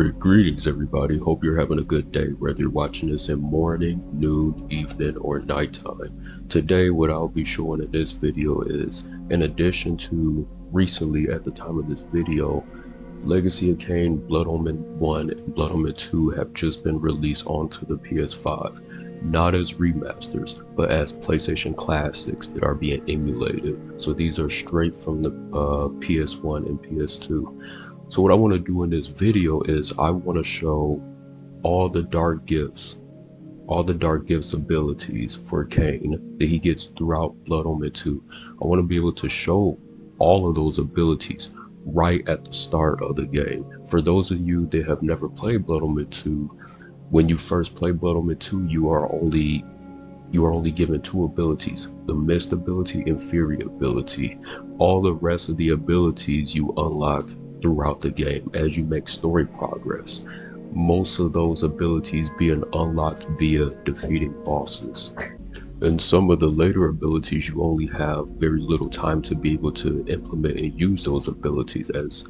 Alright, greetings everybody. Hope you're having a good day, whether you're watching this in morning, noon, evening, or nighttime. Today, what I'll be showing in this video is, in addition to recently at the time of this video, Legacy of Kain, Blood Omen 1, and Blood Omen 2 have just been released onto the PS5. Not as remasters, but as PlayStation Classics that are being emulated. So these are straight from the PS1 and PS2. So what I want to do in this video is I want to show all the dark gifts abilities for Kain that he gets throughout Blood Omen 2. I want to be able to show all of those abilities right at the start of the game. For those of you that have never played Blood Omen 2, when you first play Blood Omen 2, you are only given two abilities: the Mist ability and Fury ability. All the rest of the abilities you unlock throughout the game as you make story progress, most of those abilities being unlocked via defeating bosses. And some of the later abilities, you only have very little time to be able to implement and use those abilities, as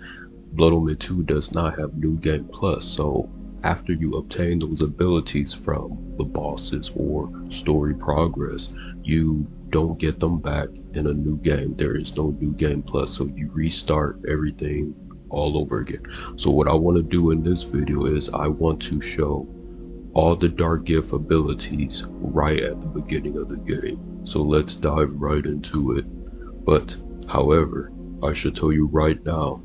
Blood Omen 2 does not have New Game Plus. So after you obtain those abilities from the bosses or story progress, you don't get them back in a new game. There is no New Game Plus, so you restart everything all over again. So what I want to do in this video is I want to show all the dark gift abilities right at the beginning of the game. So let's dive right into it. But however, I should tell you right now,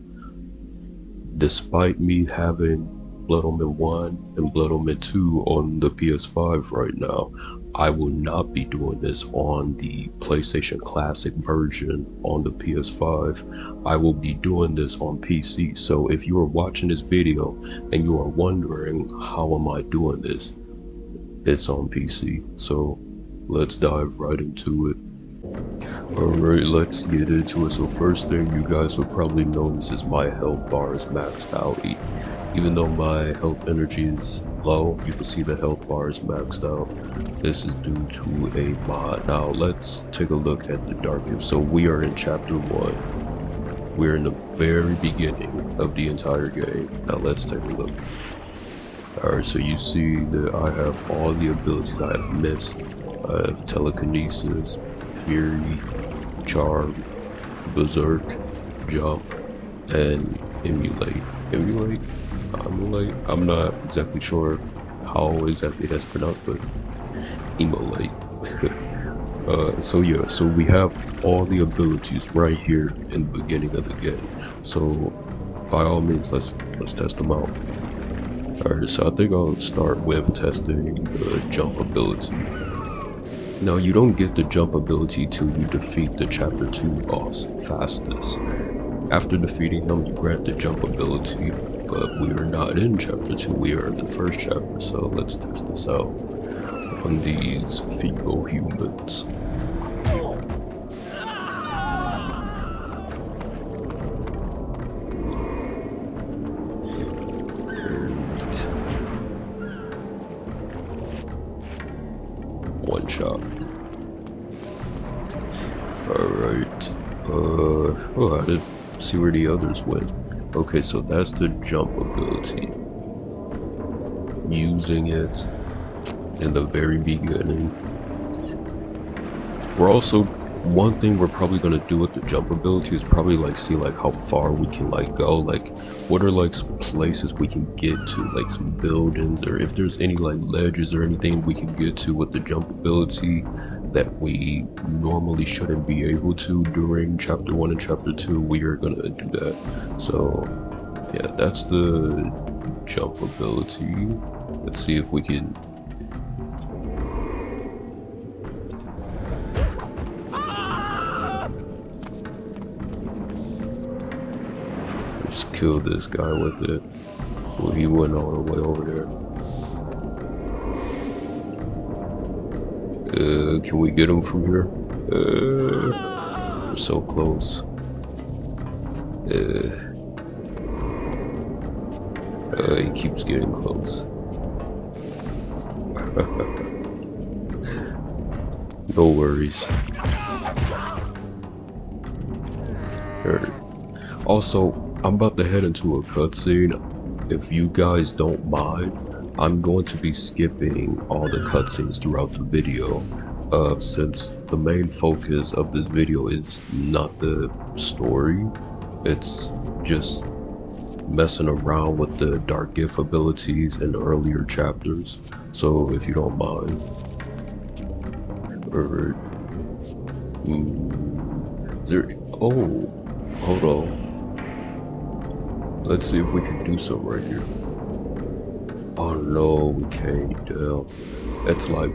despite me having Blood Omen 1 and Blood Omen 2 on the PS5 right now, I will not be doing this on the PlayStation Classic version on the PS5. I will be doing this on PC. So if you are watching this video and you are wondering how am I doing this, it's on PC. So let's dive right into it. Alright, let's get into it. So first thing you guys will probably notice is my health bar is maxed out. Even though my health energy is low, you can see the health bar is maxed out. This is due to a mod. Now let's take a look at the dark gift. So we are in chapter 1. We're in the very beginning of the entire game. Now let's take a look. Alright, so you see that I have all the abilities. I have Mist, I have Telekinesis, Fury, Charm, Berserk, Jump, and Emulate. Emulate? I'm not exactly sure how exactly that's pronounced, but Emulate. So yeah, so we have all the abilities right here in the beginning of the game. So by all means, let's test them out. Alright, so I think I'll start with testing the jump ability. Now, you don't get the jump ability till you defeat the chapter 2 boss, Fastest. After defeating him, you grant the jump ability, but we are not in chapter 2, we are in the first chapter, so let's test this out on these feeble humans. One shot. Alright. Oh, I didn't see where the others went. Okay, so that's the jump ability. Using it in the very beginning. We're also, one thing we're probably gonna do with the jump ability is probably like see like how far we can like go, like what are like some places we can get to, like some buildings, or if there's any like ledges or anything we can get to with the jump ability that we normally shouldn't be able to during chapter 1 and chapter 2. We are gonna do that. So yeah, that's the jump ability. Let's see if we can just kill this guy with it. Well, he went all the way over there. Can we get him from here? We're so close. He keeps getting close. No worries. Alright. Also, I'm about to head into a cutscene. if you guys don't mind, I'm going to be skipping all the cutscenes throughout the video, since the main focus of this video is not the story, it's just messing around with the dark gift abilities in the earlier chapters. So if you don't mind, or is there? Oh, hold on. Let's see if we can do something right here. Oh no, we can't. Damn. It's like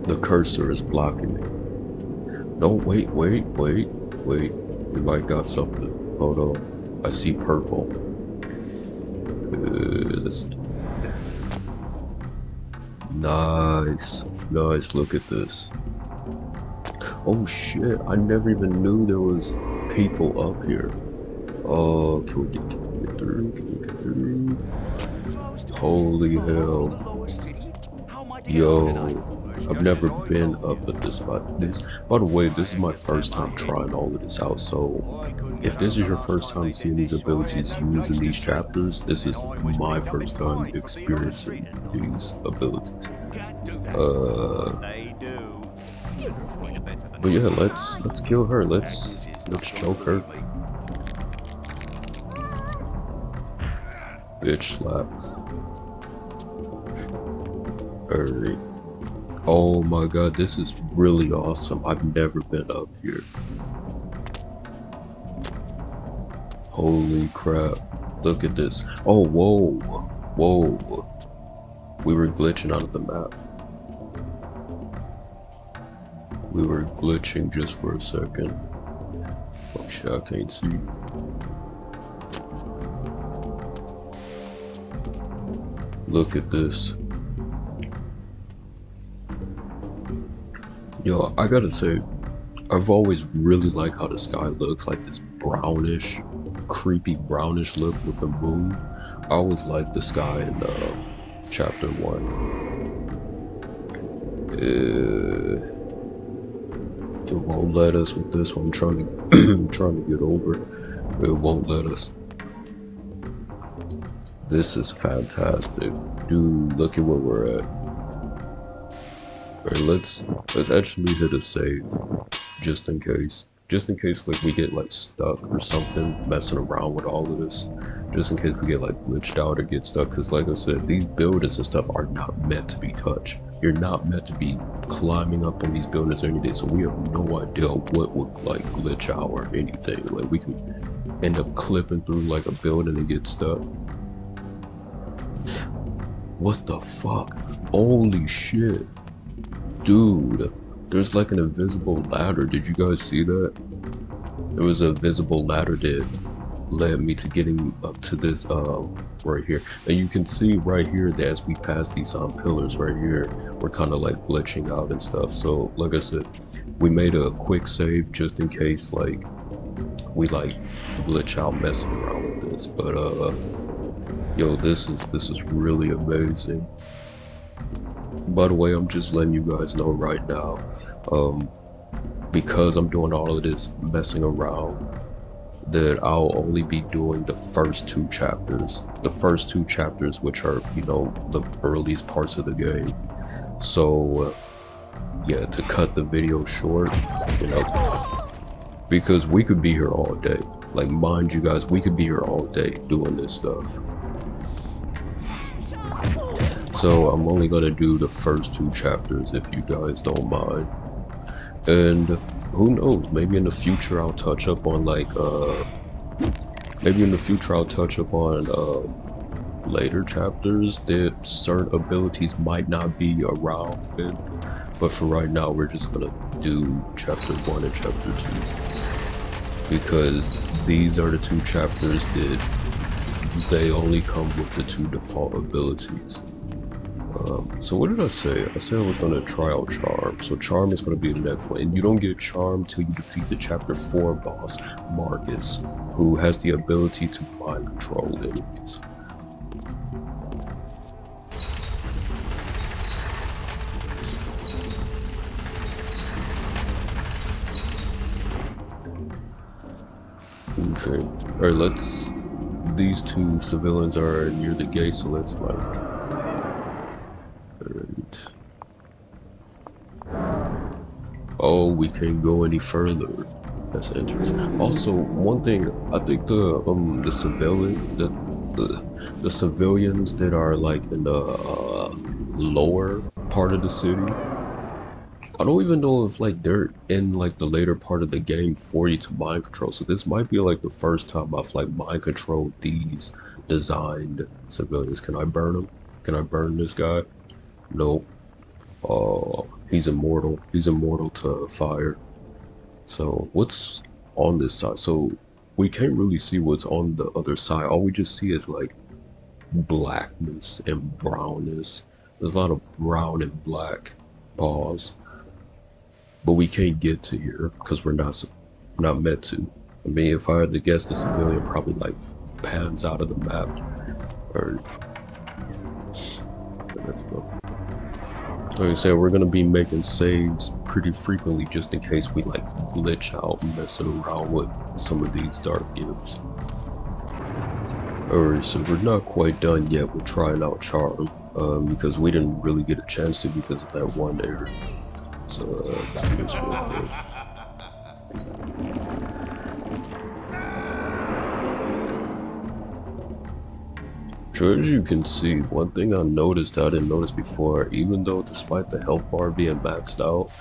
the cursor is blocking me. No, wait. We might got something. Hold on. I see purple. Nice. Look at this. Oh shit, I never even knew there was people up here. Oh, can we get through? Holy hell. Yo, I've never been up at this spot. By the way, this is my first time trying all of this out, so if this is your first time seeing these abilities used in these chapters, this is my first time experiencing these abilities. But yeah, let's kill her. Let's choke her. Bitch slap. Alright. Oh my god, this is really awesome. I've never been up here. Holy crap. Look at this. Oh, whoa. We were glitching out of the map. We were glitching just for a second. Oh shit, I can't see. Look at this. Yo, I gotta say, I've always really liked how the sky looks, like this brownish, creepy brownish look with the moon. I always liked the sky in chapter 1. It won't let us with this one. I'm trying to get over. It won't let us. This is fantastic, dude. Look at where we're at. Alright, let's actually hit a save, just in case like we get like stuck or something messing around with all of this, just in case we get like glitched out or get stuck, because like I said, these buildings and stuff are not meant to be touched. You're not meant to be climbing up on these buildings or anything, so we have no idea what would like glitch out or anything. Like we can end up clipping through like a building and get stuck. What the fuck? Holy shit. Dude, there's like an invisible ladder. Did you guys see that? There was a invisible ladder that led me to getting up to this right here. And you can see right here that as we pass these pillars right here, we're kind of like glitching out and stuff. So like I said, we made a quick save just in case like we like glitch out messing around with this. But yo, this is really amazing. By the way, I'm just letting you guys know right now, because I'm doing all of this messing around, that I'll only be doing the first two chapters, which are, you know, the earliest parts of the game. So yeah, to cut the video short, you know, because we could be here all day. Like, mind you guys, we could be here all day doing this stuff. So I'm only gonna do the first two chapters if you guys don't mind. And who knows, maybe in the future I'll touch up on like later chapters that certain abilities might not be around in. But for right now, we're just gonna do chapter 1 and chapter 2, because these are the two chapters that they only come with the two default abilities. So what did I say? I said I was going to try out Charm. So Charm is going to be the next one. And you don't get Charm till you defeat the chapter 4 boss, Marcus, who has the ability to mind control enemies. Okay. Alright, let's these two civilians are near the gate, so let's like. Alright. Oh, we can't go any further. That's interesting. Also, one thing I think the civilians that are like in the lower part of the city. I don't even know if like they're in like the later part of the game for you to mind control. So this might be like the first time I've like mind controlled these designed civilians. Can I burn them? Can I burn this guy? Nope. He's immortal. He's immortal to fire. So what's on this side? So we can't really see what's on the other side. All we just see is like blackness and brownness. There's a lot of brown and black balls, but we can't get to here because we're not meant to. I mean, if I had to guess, the civilian probably like pans out of the map. Or let's go. Like I said, we're gonna be making saves pretty frequently just in case we like glitch out messing around with some of these dark gifts. Alright, so we're not quite done yet with trying out Charm, because we didn't really get a chance to because of that one error. So let's do this real quick. So as you can see, one thing I noticed that I didn't notice before, even though despite the health bar being maxed out,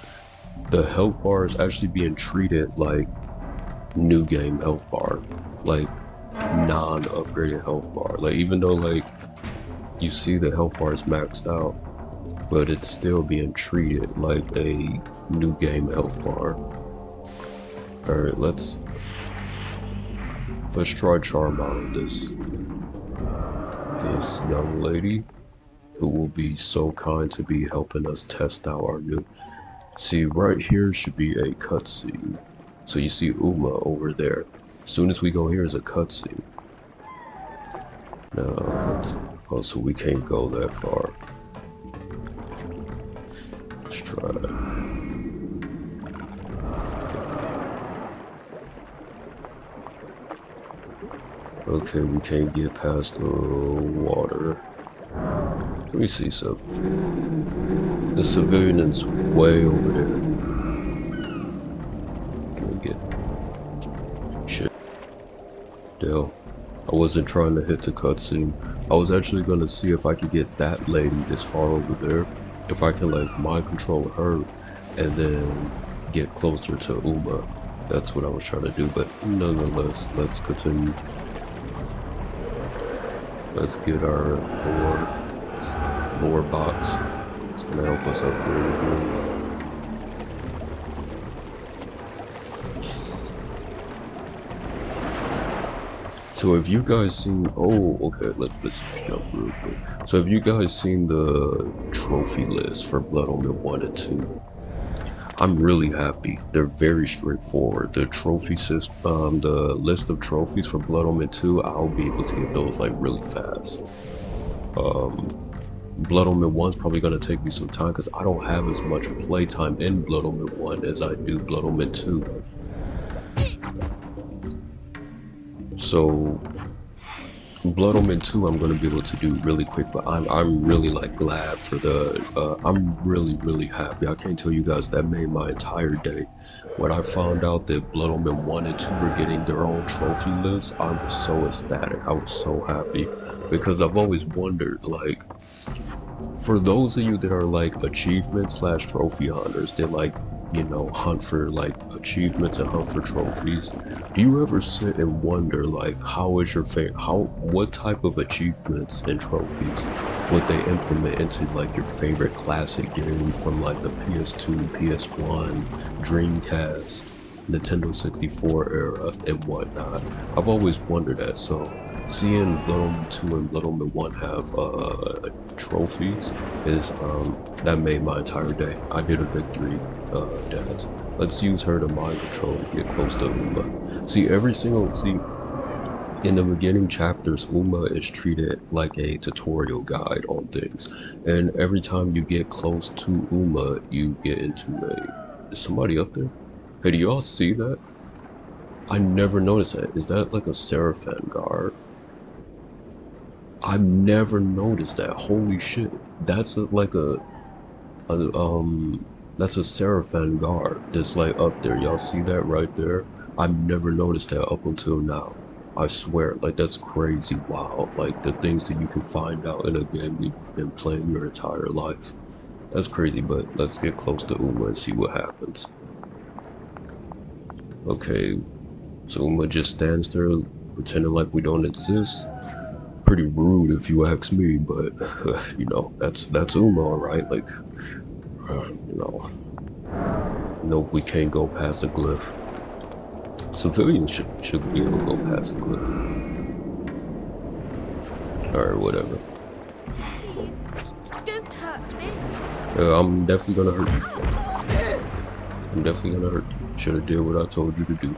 the health bar is actually being treated like new game health bar, like non-upgraded health bar. Like even though like you see the health bar is maxed out, but it's still being treated like a new game health bar. Alright, let's try Charm out on this young lady who will be so kind to be helping us test out our new. See, right here should be a cutscene. So you see Uma over there. As soon as we go here is a cutscene. Now, so we can't go that far. Let's try it. Okay, we can't get past the water. Let me see something. The civilian is way over there. Can we get... Shit. Dale. I wasn't trying to hit the cutscene. I was actually gonna see if I could get that lady this far over there. If I can like mind control her and then get closer to Uma. That's what I was trying to do, but nonetheless, let's continue. Let's get our lore box. It's gonna help us upgrade again. So have you guys seen, okay, let's just jump real quick. So have you guys seen the trophy list for Blood Omen 1 and 2? I'm really happy. They're very straightforward. The trophy system, the list of trophies for Blood Omen 2, I'll be able to get those like really fast. Blood Omen 1's probably gonna take me some time because I don't have as much playtime in Blood Omen 1 as I do Blood Omen 2. So Blood Omen 2 I'm gonna be able to do really quick, but I'm really like glad for the I'm really happy. I can't tell you guys, that made my entire day. When I found out that Blood Omen 1 and 2 were getting their own trophy list, I was so ecstatic. I was so happy because I've always wondered, like, for those of you that are like achievement / trophy hunters that like, you know, hunt for like achievements and hunt for trophies, do you ever sit and wonder like how is your what type of achievements and trophies would they implement into like your favorite classic game from like the PS2, PS1, Dreamcast, Nintendo 64 era and whatnot? I've always wondered that. So seeing Blood Omen 2 and Blood Omen 1 have trophies is that made my entire day. I did a victory dance. Let's use her to mind control to get close to Uma. See, in the beginning chapters, Uma is treated like a tutorial guide on things, and every time you get close to Uma, you get into is somebody up there? Hey, do y'all see that? I never noticed that. Is that like a Seraphim guard? I've never noticed that. Holy shit. That's like a that's a Seraphim guard that's like up there. Y'all see that right there? I've never noticed that up until now. I swear, like that's crazy. Wow, like the things that you can find out in a game that you've been playing your entire life. That's crazy, but let's get close to Uma and see what happens. Okay, so Uma just stands there pretending like we don't exist. Pretty rude if you ask me, but you know, that's Uma, alright? Like, you know, nope, we can't go past a glyph. Civilians should be able to go past a glyph. Alright, whatever. Please, don't hurt me. I'm definitely gonna hurt you. I'm definitely gonna hurt you. Should have did what I told you to do.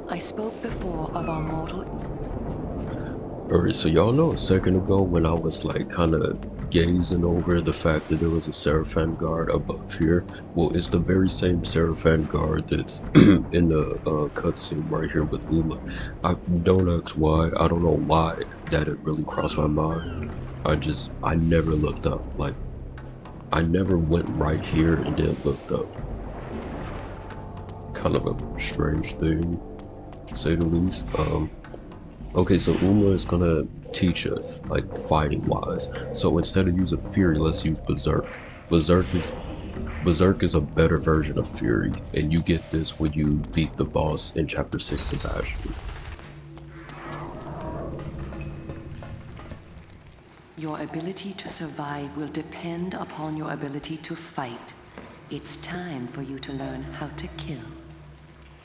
I spoke before of our mortal. Alright, so y'all know a second ago when I was like kind of gazing over the fact that there was a Seraphim guard above here? Well, it's the very same Seraphim guard that's in the cutscene right here with Uma. I don't ask why. I don't know why that it really crossed my mind. I never looked up. Like, I never went right here and then looked up. Kind of a strange thing, to say the least. Okay, so Uma is gonna teach us, like, fighting wise. So instead of using Fury, let's use Berserk. Berserk is a better version of Fury, and you get this when you beat the boss in Chapter 6 of Ashley. Your ability to survive will depend upon your ability to fight. It's time for you to learn how to kill.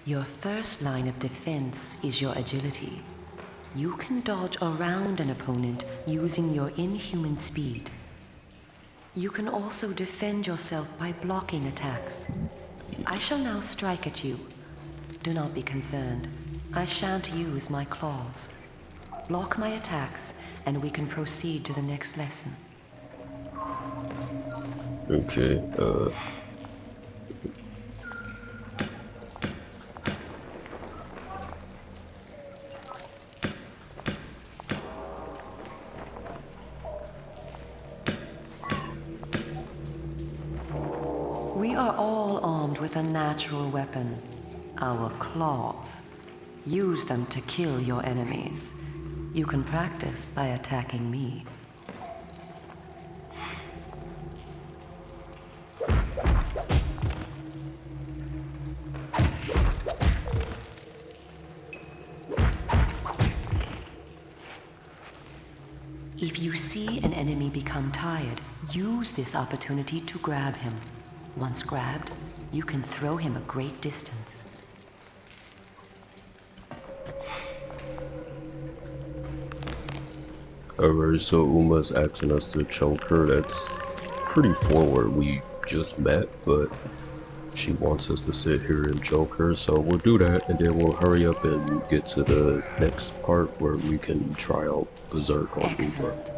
Your first line of defense is your agility. You can dodge around an opponent using your inhuman speed. You can also defend yourself by blocking attacks. I shall now strike at you. Do not be concerned. I shan't use my claws. Block my attacks, and we can proceed to the next lesson. Okay, We are all armed with a natural weapon, our claws. Use them to kill your enemies. You can practice by attacking me. If you see an enemy become tired, use this opportunity to grab him. Once grabbed, you can throw him a great distance. alright, so Uma's asking us to choke her. That's pretty forward. We just met, but she wants us to sit here and choke her, so we'll do that, and then we'll hurry up and get to the next part where we can try out Berserk on Uma. Excellent.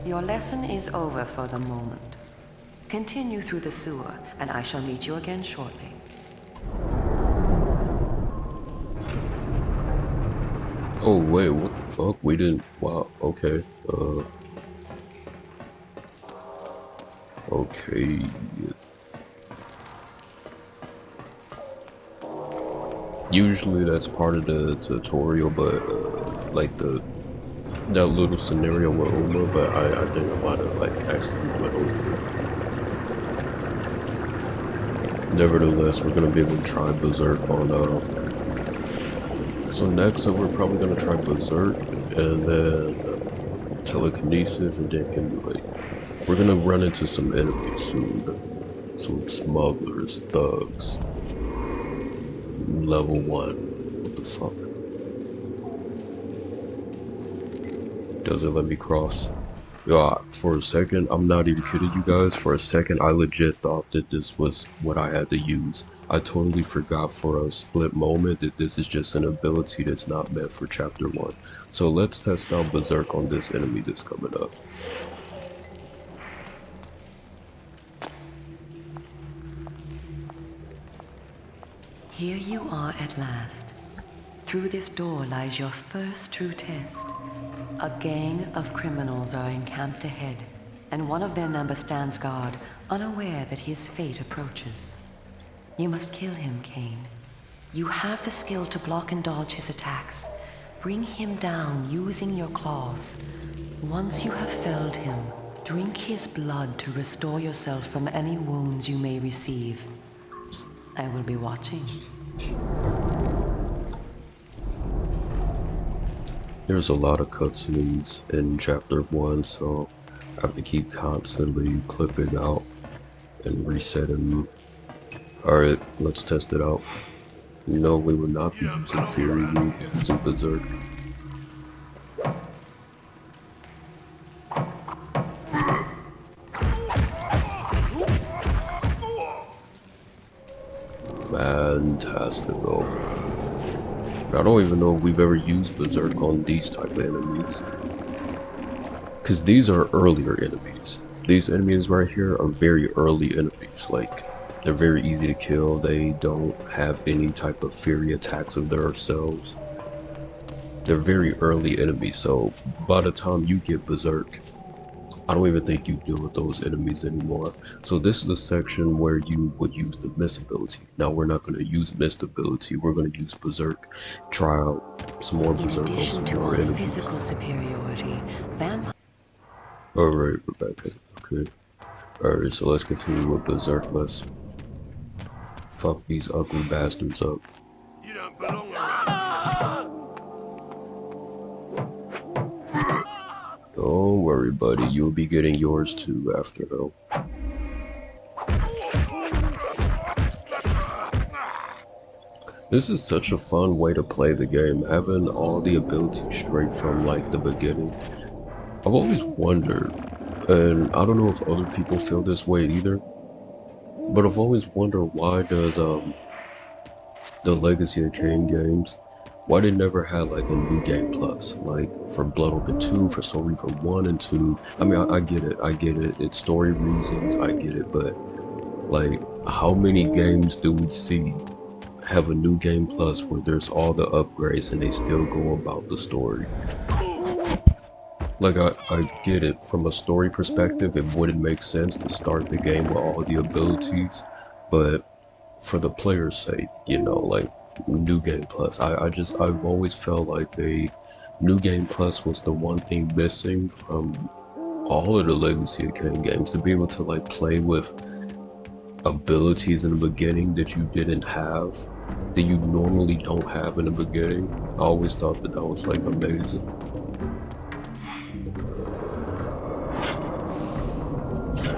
Your lesson is over for the moment. Continue through the sewer, and I shall meet you again shortly. Oh wait, what the fuck? We didn't. Wow. Okay. Okay. Usually that's part of the tutorial, but like that little scenario with Uma, but I think I might have like accidentally went over it. Nevertheless, we're gonna be able to try Berserk on so next we're probably gonna try Berserk and then telekinesis and then emulate. We're gonna run into some enemies soon. Some smugglers, thugs. Level 1. What the fuck? Does it let me cross? Yeah, for a second, I'm not even kidding you guys, for a second I legit thought that this was what I had to use. I totally forgot for a split moment that this is just an ability that's not meant for chapter 1. So let's test out Berserk on this enemy that's coming up. Here you are at last. Through this door lies your first true test. A gang of criminals are encamped ahead, and one of their number stands guard, unaware that his fate approaches. You must kill him, Kain. You have the skill to block and dodge his attacks. Bring him down using your claws. Once you have felled him, drink his blood to restore yourself from any wounds you may receive. I will be watching. There's a lot of cutscenes in chapter 1, so I have to keep constantly clipping out and resetting. Alright, let's test it out. No, we will not be using Fury, we will be using Berserk. Fantastical. I don't even know if we've ever used Berserk on these type of enemies. Because these are earlier enemies. These enemies right here are very early enemies. Like, they're very easy to kill. They don't have any type of fury attacks of themselves. They're very early enemies, so by the time you get Berserk, I don't even think you deal with those enemies anymore. So this is the section where you would use the Mist ability. Now we're not going to use Mist ability, we're going to use Berserk. Try out some more Berserk on some more enemies. Physical superiority, Alright, Rebecca. Okay. Alright, so let's continue with Berserk. Let's fuck these ugly bastards up. You don't belong here. Don't worry, buddy. You'll be getting yours too after hell. This is such a fun way to play the game, having all the abilities straight from like the beginning. I've always wondered, and I don't know if other people feel this way either, but I've always wondered why does the Legacy of Kain games, why they never had like a new game plus, like for Blood Omen 2, for Soul Reaper 1 and 2. I mean, I get it, it's story reasons, I get it, but like how many games do we see have a new game plus where there's all the upgrades and they still go about the story? Like, I get it, from a story perspective, it wouldn't make sense to start the game with all the abilities, but for the player's sake, you know, like, New Game Plus, I've always felt like a New Game Plus was the one thing missing from all of the Legacy of Kain games, to be able to, like, play with abilities in the beginning that you didn't have, that you normally don't have in the beginning. I always thought that that was, like, amazing.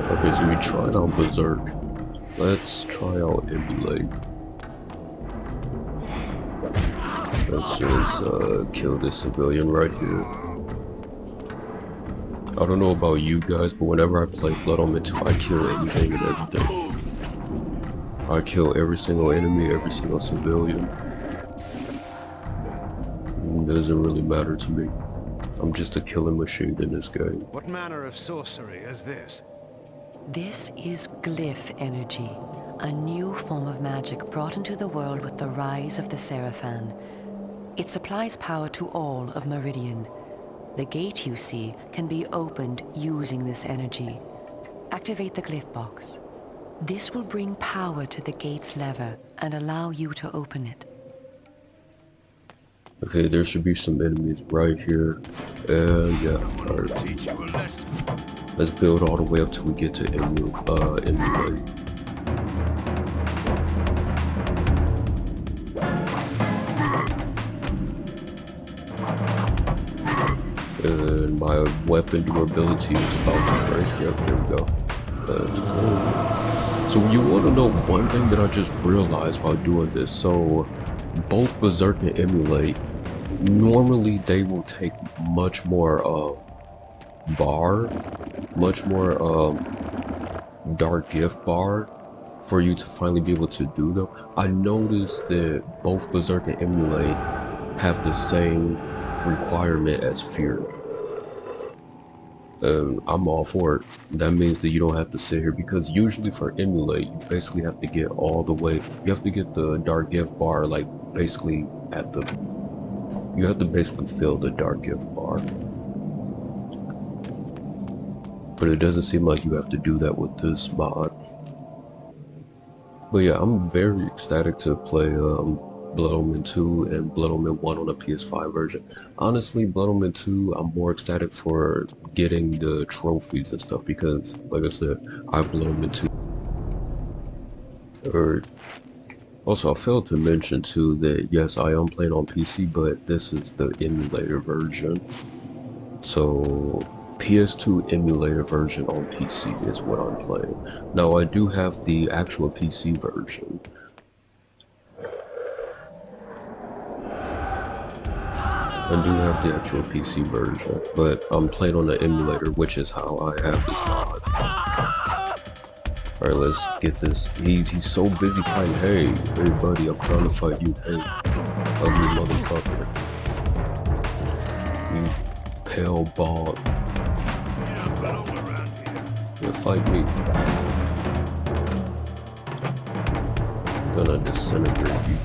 Okay, so we tried out Berserk. Let's try out Emulate. Let's just kill this civilian right here. I don't know about you guys, but whenever I play Blood Omen 2, I kill anything and everything. I kill every single enemy, every single civilian. It doesn't really matter to me. I'm just a killing machine in this game. What manner of sorcery is this? This is glyph energy, a new form of magic brought into the world with the rise of the Seraphan. It supplies power to all of Meridian. The gate you see can be opened using this energy. Activate the glyph box. This will bring power to the gate's lever and allow you to open it. Okay, there should be some enemies right here. And yeah, alright. Teach you a lesson. Let's build all the way up till we get to Emulate. And my weapon durability is about to break. Yep, there we go. Let's go. So you want to know one thing that I just realized while doing this. So both Berserk and Emulate, normally they will take much more much more dark gift bar for you to finally be able to do them. I noticed that both Berserk and Emulate have the same requirement as Fear. and I'm all for it. That means that you don't have to sit here, because usually for emulate, you basically have to get all the way. You have to get the dark gift bar, like basically at the. You have to basically fill the dark gift bar. But it doesn't seem like you have to do that with this mod. But yeah, I'm very ecstatic to play Blood Omen 2 and Blood Omen 1 on a PS5 version. Honestly, Blood Omen 2, I'm more ecstatic for getting the trophies and stuff, because, like I said, I have Blood Omen 2. Also, I failed to mention too that yes, I am playing on PC, but this is the emulator version. So PS2 emulator version on PC is what I'm playing. Now I do have the actual PC version. I do have the actual PC version, but I'm playing on the emulator, which is how I have this mod. Alright, let's get this. He's so busy fighting. Hey buddy, I'm trying to fight you. Hey, ugly motherfucker. You pale bald. Yeah, fight me. I'm gonna disintegrate you.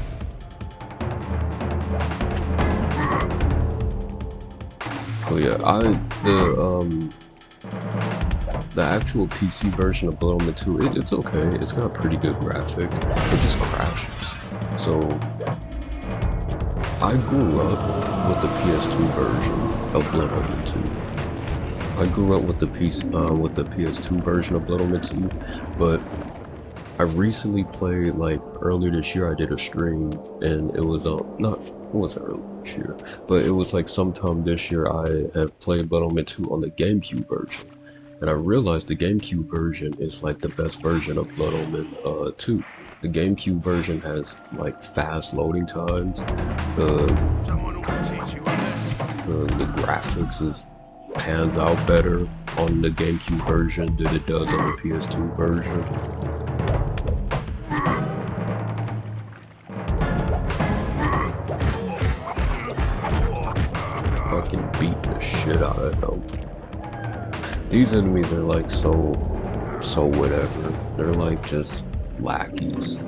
Oh yeah, the actual PC version of Blood Omen 2, it's okay. It's got pretty good graphics. It just crashes. So I grew up with the PS2 version of Blood Omen 2. I grew up with the PS2 version of Blood Omen 2, but I recently played, like earlier this year I did a stream, and it was it wasn't earlier this year, but it was like sometime this year I have played Blood Omen 2 on the GameCube version. And I realized the GameCube version is like the best version of Blood Omen 2. The GameCube version has like fast loading times. The graphics pans out better on the GameCube version than it does on the PS2 version. Fucking beat the shit out of them. These enemies are like so whatever. They're like just lackeys.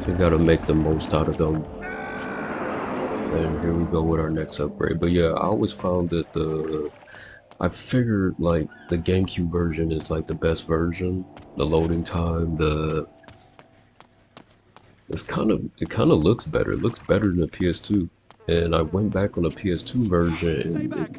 So you gotta make the most out of them. And here we go with our next upgrade. But yeah, I always found that I figured like the GameCube version is like the best version. The loading time, it kind of looks better. It looks better than the PS2. And I went back on the PS2 version, and it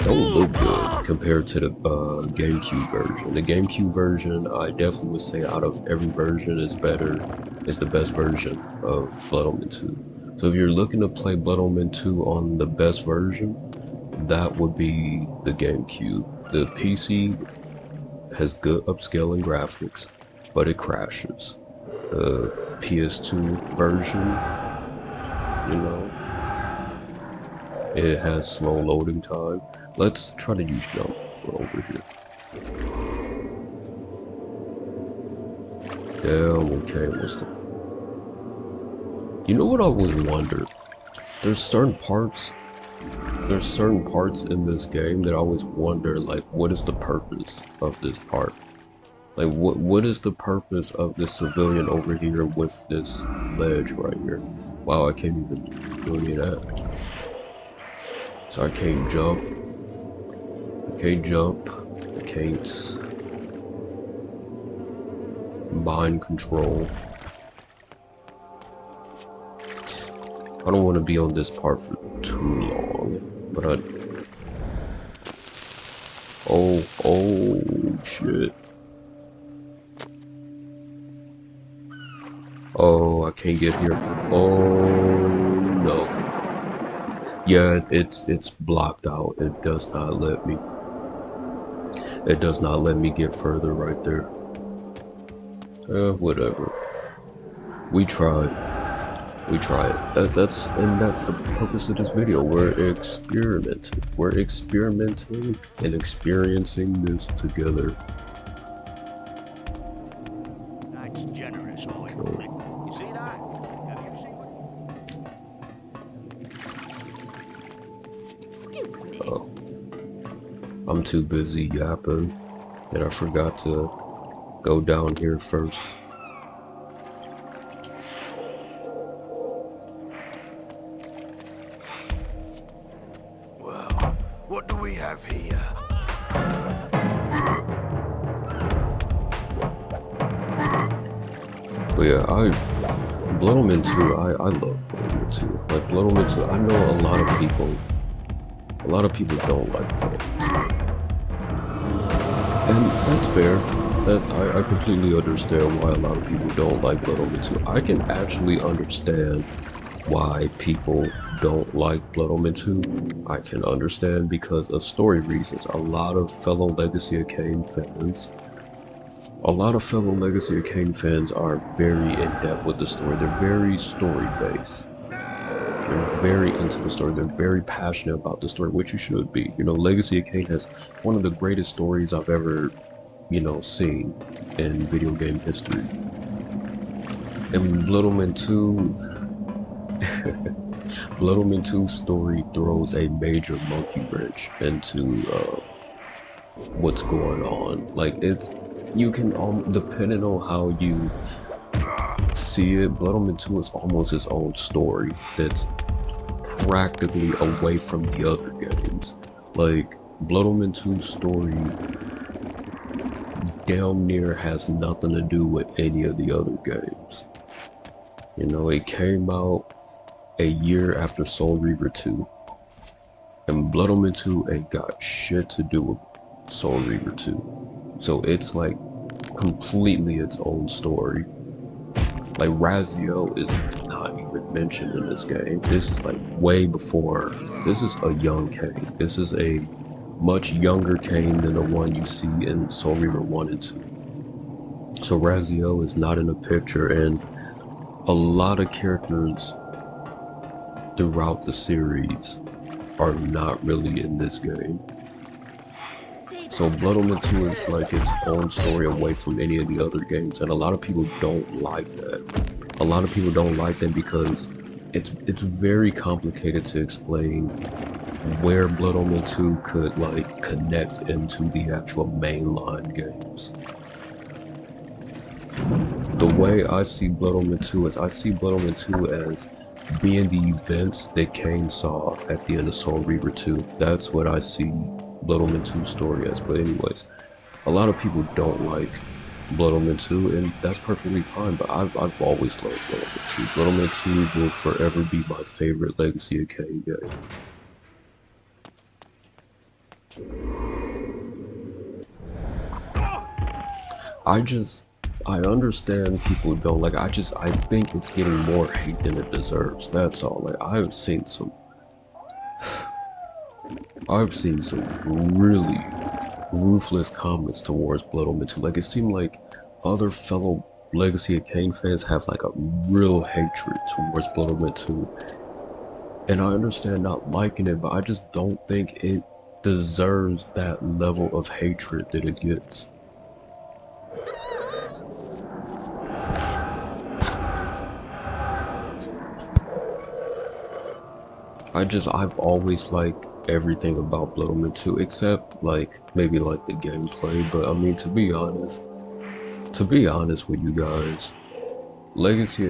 don't look good compared to the GameCube version. The GameCube version, I definitely would say out of every version is the best version of Blood Omen 2. So if you're looking to play Blood Omen 2 on the best version, that would be the GameCube. The PC has good upscaling graphics, but it crashes. The PS2 version, you know, it has slow loading time. Let's try to use jump for over here. Damn, okay, what's the... You know what I always wonder? There's certain parts in this game that I always wonder, like, what is the purpose of this part? Like, what is the purpose of this civilian over here with this ledge right here? Wow, I can't even do any of that. So I can't jump. I can't mind control. I don't want to be on this part for too long, but oh shit. Oh, I can't get here. Oh no. Yeah, it's blocked out. It does not let me. It does not let me get further right there. Whatever. We tried. That's the purpose of this video. We're experimenting. We're experimenting and experiencing this together. That's generous, boy. Okay. You see that? Have you seen what... Excuse I'm too busy yapping, and I forgot to go down here first. Well, what do we have here? But yeah, Blood Omen 2, I love Blood Omen 2. Like, Blood Omen 2, I know a lot of people don't like Blood Omen 2. And that's fair. I completely understand why a lot of people don't like Blood Omen 2. I can actually understand why people don't like Blood Omen 2. I can understand because of story reasons. A lot of fellow Legacy of Kain fans are very in-depth with the story. They're very story-based. They're very into the story. They're very passionate about the story, which you should be. You know, Legacy of Kain has one of the greatest stories I've ever, seen in video game history. And Blood Omen 2, Blood Omen 2's story throws a major monkey wrench into what's going on. Like, you can, depending on how you see it, Blood Omen 2 is almost its own story that's practically away from the other games. Like, Blood Omen 2's story damn near has nothing to do with any of the other games. You know, it came out a year after Soul Reaver 2, and Blood Omen 2 ain't got shit to do with Soul Reaver 2. So it's like completely its own story. Like, Raziel is not even mentioned in this game. This is like way before. This is a young Kain. This is a much younger Kain than the one you see in Soul Reaver 1 and 2. So Raziel is not in the picture, and a lot of characters throughout the series are not really in this game. So Blood Omen 2 is like its own story away from any of the other games, and a lot of people don't like that. A lot of people don't like that because it's very complicated to explain where Blood Omen 2 could like connect into the actual mainline games. The way I see Blood Omen 2 is I see Blood Omen 2 as being the events that Kain saw at the end of Soul Reaver 2. That's what I see Blood Omen 2's story as. But anyways, a lot of people don't like Blood Omen 2, and that's perfectly fine, but I've always loved Blood Omen 2. Blood Omen 2 will forever be my favorite Legacy of Kain game. I understand people don't like. I think it's getting more hate than it deserves. That's all. Like, I've seen some really ruthless comments towards Blood Omen 2. Like, it seemed like other fellow Legacy of Kain fans have like a real hatred towards Blood Omen 2. And I understand not liking it, but I just don't think it deserves that level of hatred that it gets. I've always liked everything about Blood Omen 2, except like maybe like the gameplay. But I mean, to be honest with you guys, Legacy,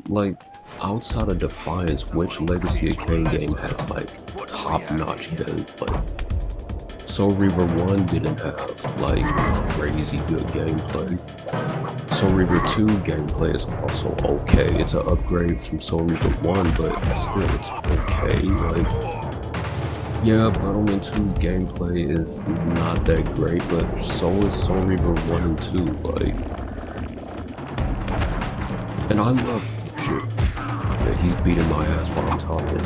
like outside of Defiance, which Legacy of Kain game has like top-notch gameplay? Soul Reaver 1 didn't have like crazy good gameplay. Soul Reaver 2 gameplay is also okay. It's an upgrade from Soul Reaver 1, but still it's okay. Like, yeah, Blood Omen 2's gameplay is not that great, but so is Soul Reaver 1 and 2, like. And I love shit. Yeah, he's beating my ass while I'm talking.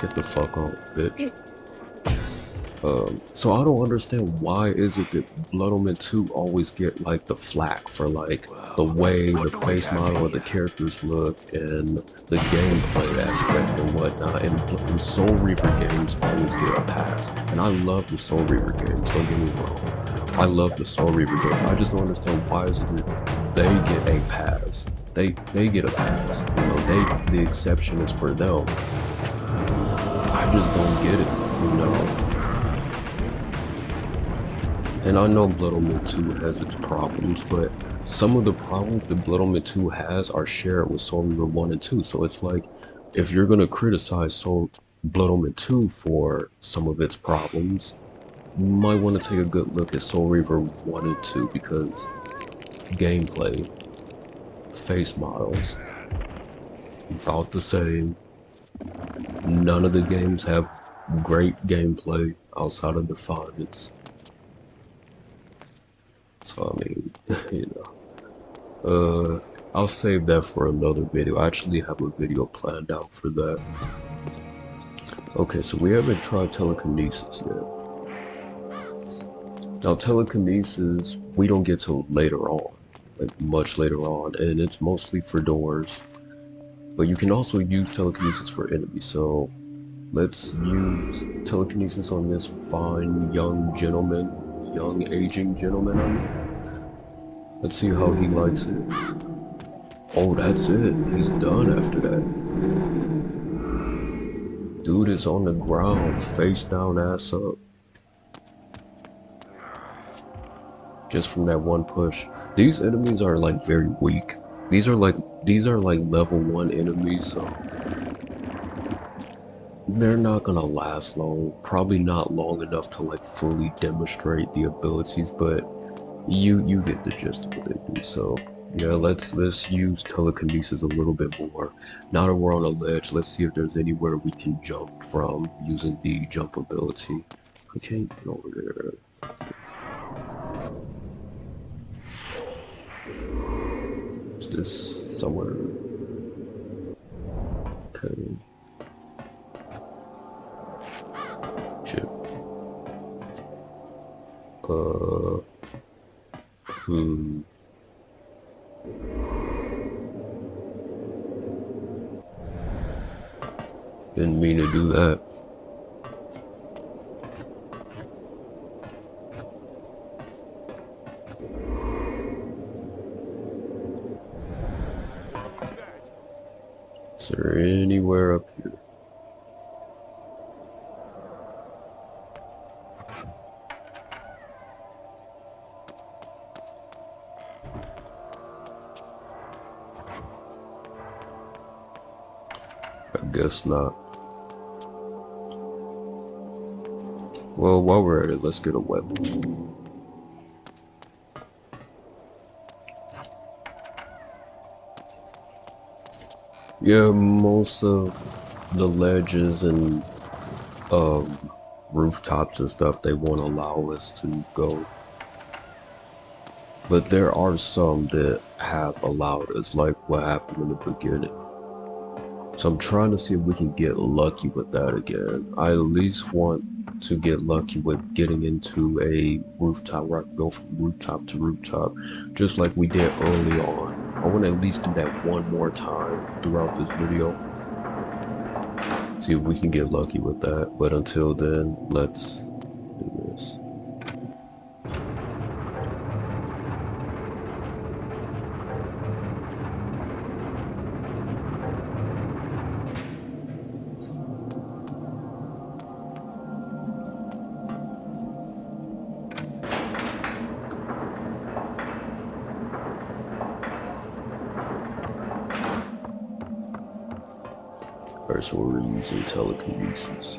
Get the fuck on, bitch. So I don't understand why is it that Blood Omen 2 always get like the flack for like the way the face model of the characters look and the gameplay aspect and whatnot, and Soul Reaver games always get a pass. And I love the Soul Reaver games, don't get me wrong. I love the Soul Reaver games. I just don't understand why is it that they get a pass. They get a pass. You know, the exception is for them. I just don't get it, you know. And I know Blood Omen 2 has its problems, but some of the problems that Blood Omen 2 has are shared with Soul Reaver 1 and 2. So it's like, if you're gonna criticize Blood Omen 2 for some of its problems, you might want to take a good look at Soul Reaver 1 and 2, because gameplay, face models, about the same. None of the games have great gameplay outside of Defiance. So I mean, you know, I'll save that for another video. I actually have a video planned out for that. Okay, so we haven't tried telekinesis yet. Now telekinesis, we don't get till later on, like much later on, and it's mostly for doors. But you can also use telekinesis for enemies, so let's use telekinesis on this fine young gentleman, young aging gentleman, I mean. Let's see how he likes it. Oh, that's it. He's done after that. Dude is on the ground, face down, ass up. Just from that one push. These enemies are like very weak. These are like level 1 enemies, so they're not gonna last long. Probably not long enough to like fully demonstrate the abilities, but you get the gist of what they do. So yeah, let's use telekinesis a little bit more. Now that we're on a ledge, let's see if there's anywhere we can jump from using the jump ability. I can't get over there. Is this somewhere? Okay. Shit. Didn't mean to do that. Is there anywhere up here? I guess not. Well, while we're at it, let's get a weapon. Yeah, most of the ledges and rooftops and stuff, they won't allow us to go. But there are some that have allowed us, like what happened in the beginning. So I'm trying to see if we can get lucky with that again. I at least want to get lucky with getting into a rooftop where I can go from rooftop to rooftop, just like we did early on. I want to at least do that one more time throughout this video. See if we can get lucky with that. But until then, let's do this. Alright, so we're using telekinesis.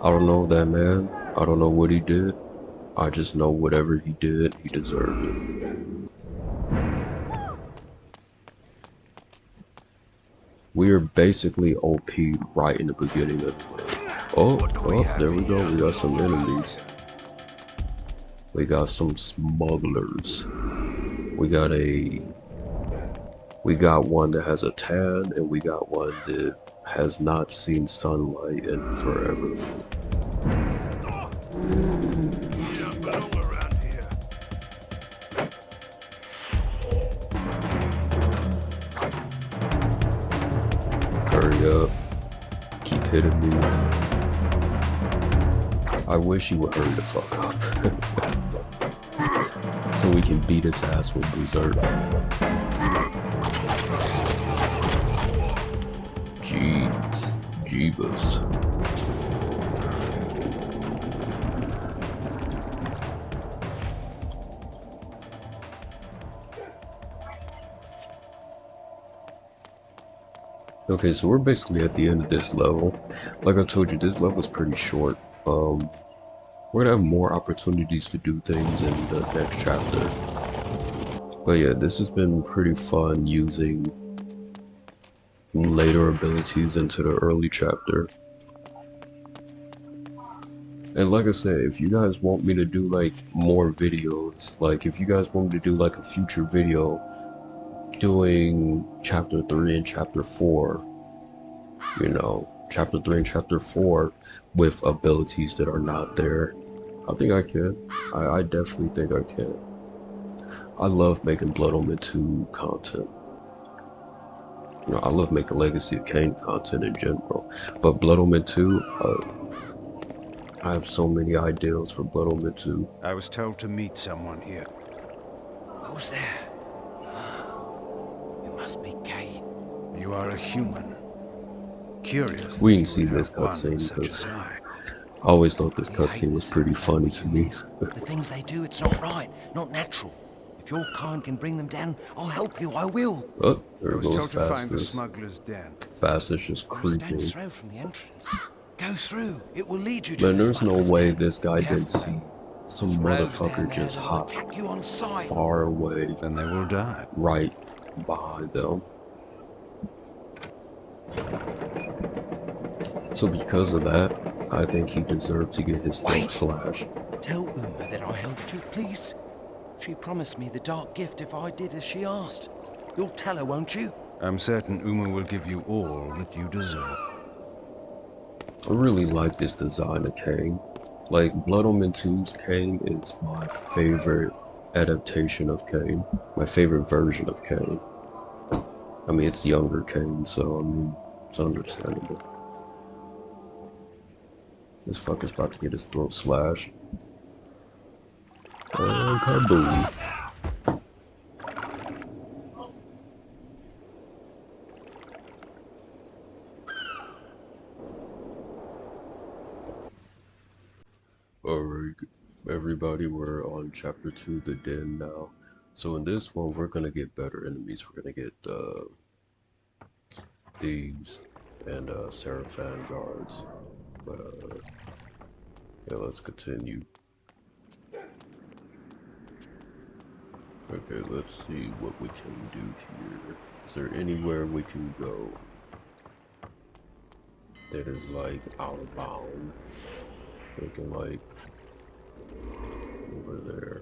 I don't know that man. I don't know what he did. I just know whatever he did, he deserved it. We are basically OP right in the beginning of it. Oh, there we go. We got some enemies. We got some smugglers. We got one that has a tan, and we got one that has not seen sunlight in forever. Hurry up. Keep hitting me. I wish he would hurry the fuck up. So we can beat his ass with Berserk. Jeez. Jeebus. Okay, so we're basically at the end of this level. Like I told you, this level is pretty short. We're gonna have more opportunities to do things in the next chapter. But yeah, this has been pretty fun using later abilities into the early chapter. And like I said, if you guys want me to do like more videos, like if you guys want me to do like a future video doing chapter 3 and chapter 4, you know, chapter 3 and chapter 4 with abilities that are not there, I think I can. I definitely think I can. I love making Blood Omen 2 content. You know, I love making Legacy of Kain content in general. But Blood Omen 2, I have so many ideals for Blood Omen 2. I was told to meet someone here. Who's there? You must be Kain. You are a human. Curious. We that didn't see you would this have one cutscene such because as I. I always thought this You hate cutscene the was pretty sound funny of to me. humans. The things they do, it's not right, not natural. If your kind can bring them down, I'll help you, I will. Oh, there I was goes told to find the Fastest. smuggler's den. Fastest just There are stone's creeping. throw from the entrance. Go through. It will lead you to Man, the there's no smuggler's way den. this guy Careful, didn't see though. some There's rogues down motherfucker there just that will hop attack you on sight. far away Then they will die. right behind them. So because of that, I think he deserved to get his throat Wait. slashed. Tell Uma that I helped you, please. She promised me the dark gift if I did as she asked. You'll tell her, won't you? I'm certain Uma will give you all that you deserve. I really like this design of Kain. Like, Blood Omen 2's Kain is my favorite adaptation of Kain. My favorite version of Kain. I mean, it's younger Kain, so, I mean, it's understandable. This fucker's about to get his throat slashed. And kaboom. Alright, everybody, we're on chapter 2, the den now. So in this one, we're gonna get better enemies. We're gonna get thieves and Seraphan guards. But yeah, let's continue. Okay, let's see what we can do here. Is there anywhere we can go that is like out of bound? We can like over there.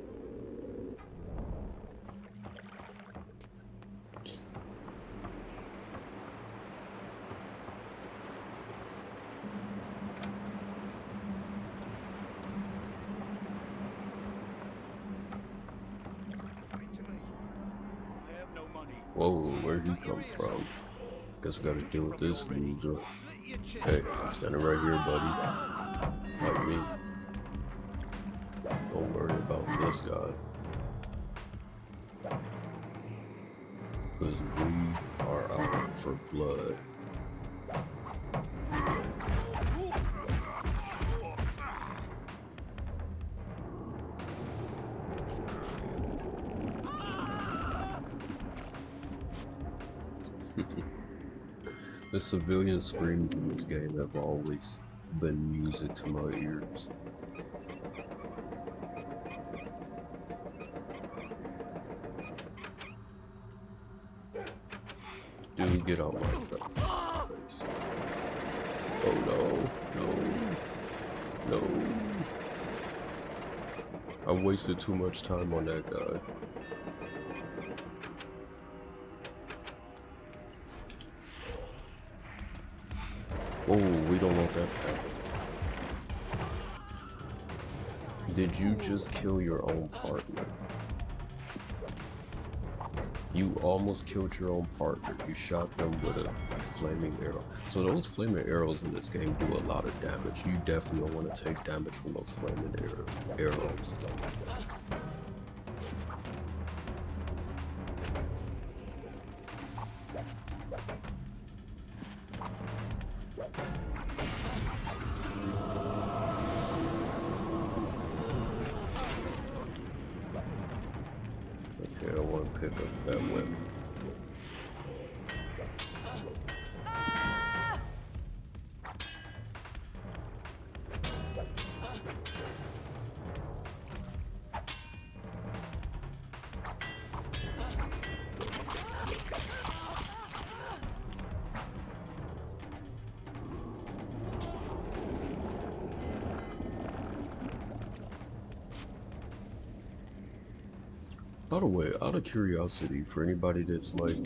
Whoa, where'd he come from? Guess we gotta deal with this loser. Hey, I'm standing right here, buddy. Fight me. Don't worry about this guy. Because we are out for blood. The civilian screams in this game have always been music to my ears. Dude, get out my face. Oh no, no. I wasted too much time on that guy. Oh, we don't want that to happen. Did you just kill your own partner? You almost killed your own partner. You shot them with a flaming arrow. So those flaming arrows in this game do a lot of damage. You definitely don't want to take damage from those flaming arrows. that went. By the way, out of curiosity, for anybody that's like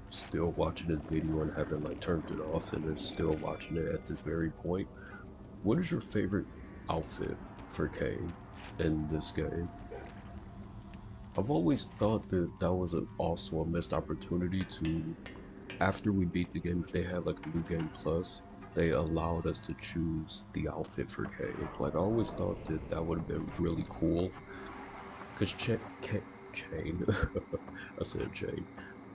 still watching this video and haven't like turned it off and is still watching it at this very point, what is your favorite outfit for Kain in this game? I've always thought that that was also a missed opportunity to, after we beat the game, if they had like a new game plus, they allowed us to choose the outfit for Kain. Like I always thought that that would have been really cool, because Chain, I said Chain.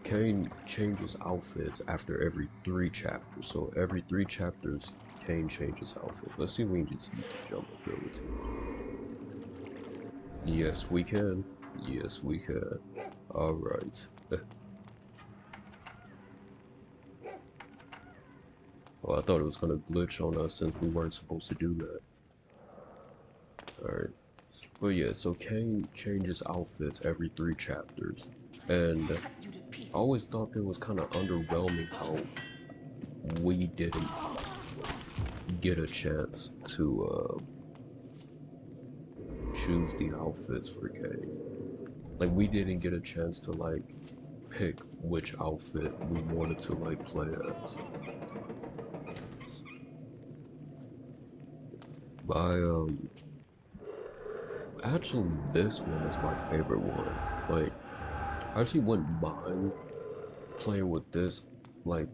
Kain changes outfits after every 3 chapters, so every 3 chapters, Kain changes outfits. Let's see if we can just use the jump ability. Yes, we can. Yes, we can. Alright. Well, I thought it was gonna glitch on us since we weren't supposed to do that. Alright. But yeah, so Kain changes outfits every 3 chapters. And I always thought that was kind of underwhelming how we didn't get a chance to choose the outfits for Kain. Like, we didn't get a chance to, like, pick which outfit we wanted to, like, play as. Actually, this one is my favorite one. Like, I actually wouldn't mind playing with this, like,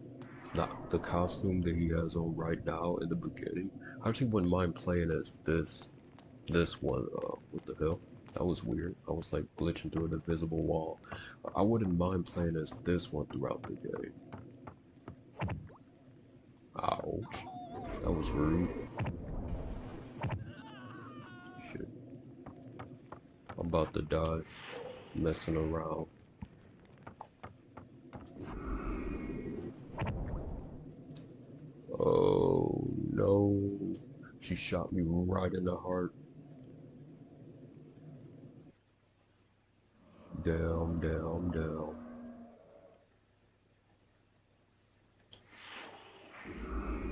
the costume that he has on right now in the beginning. I actually wouldn't mind playing as this one. What the hell? That was weird. I was like glitching through an invisible wall. I wouldn't mind playing as this one throughout the game. Ouch. That was rude. Shit. I'm about to die. Messing around. Oh no. She shot me right in the heart. Down, down, down.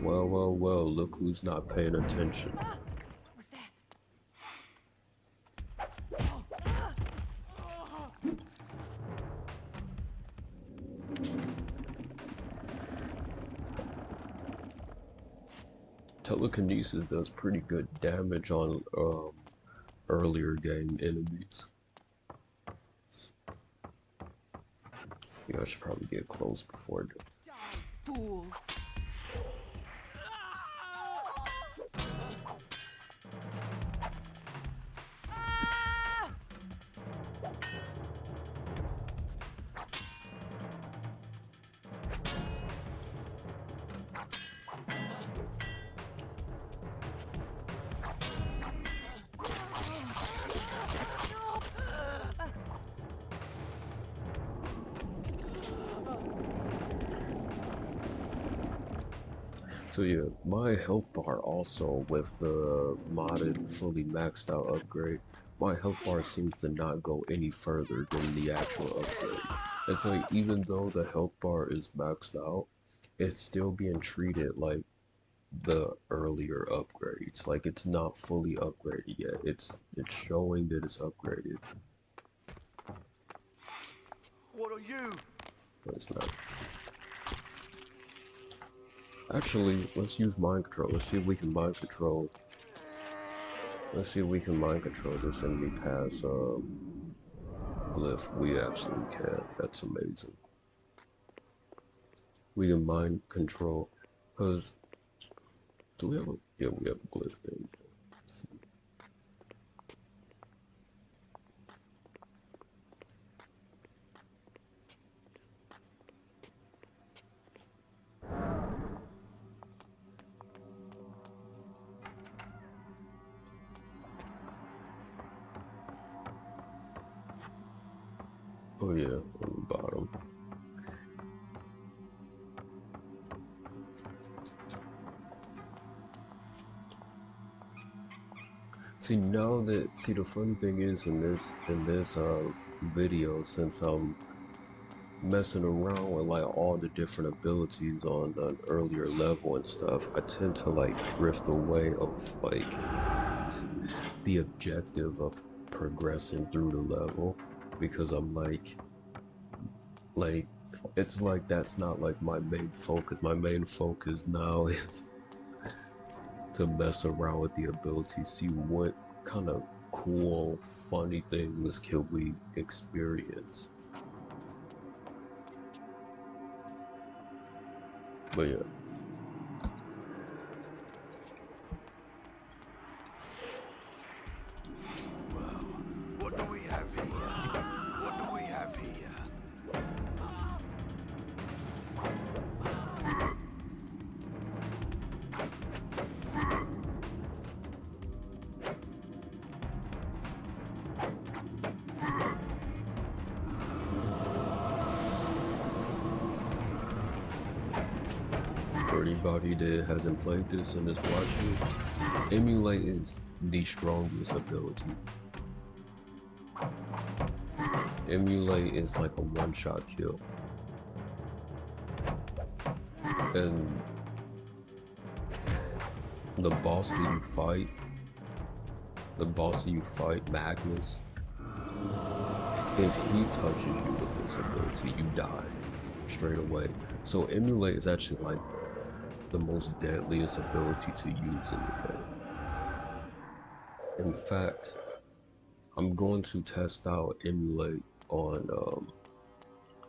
Well, well, well, look who's not paying attention. What was that? Telekinesis does pretty good damage on earlier game enemies. Yeah, I should probably get close before I do. Fool. So yeah, my health bar also with the modded fully maxed out upgrade, my health bar seems to not go any further than the actual upgrade. It's like even though the health bar is maxed out, it's still being treated like the earlier upgrades. Like it's not fully upgraded yet. It's showing that it's upgraded, What are you? but it's not. Actually, let's use mind control. Let's see if we can mind control. Let's see if we can mind control this enemy pass glyph. We absolutely can. That's amazing. We can mind control, cause do we have a, yeah, we have a glyph thing. Let's see. Oh yeah, on the bottom. See, now that, see, the funny thing is in this video, since I'm messing around with like all the different abilities on an earlier level and stuff, I tend to like drift away of like the objective of progressing through the level, because I'm like it's like that's not like my main focus. My main focus now is to mess around with the ability, see what kind of cool, funny things can we experience. But yeah. What do we have here? What do we have here? For anybody that hasn't played this and is watching, emulate is the strongest ability. Emulate is like a one-shot kill. And the boss that you fight, Magnus, if he touches you with this ability, you die straight away. So emulate is actually like the most deadliest ability to use in the game. In fact, I'm going to test out emulate on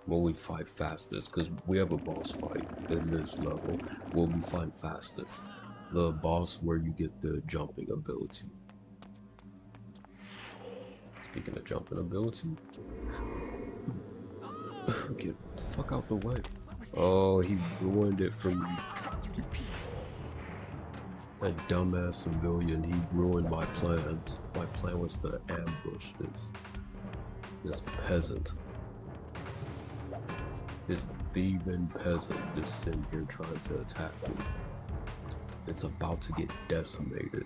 when we fight fastest, because we have a boss fight in this level where we fight fastest. The boss where you get the jumping ability. Speaking of jumping ability, get the fuck out the way. Oh, he ruined it for me. That dumbass civilian, he ruined my plans. My plan was to ambush this peasant. This thieving peasant just sitting here trying to attack me. It's about to get decimated.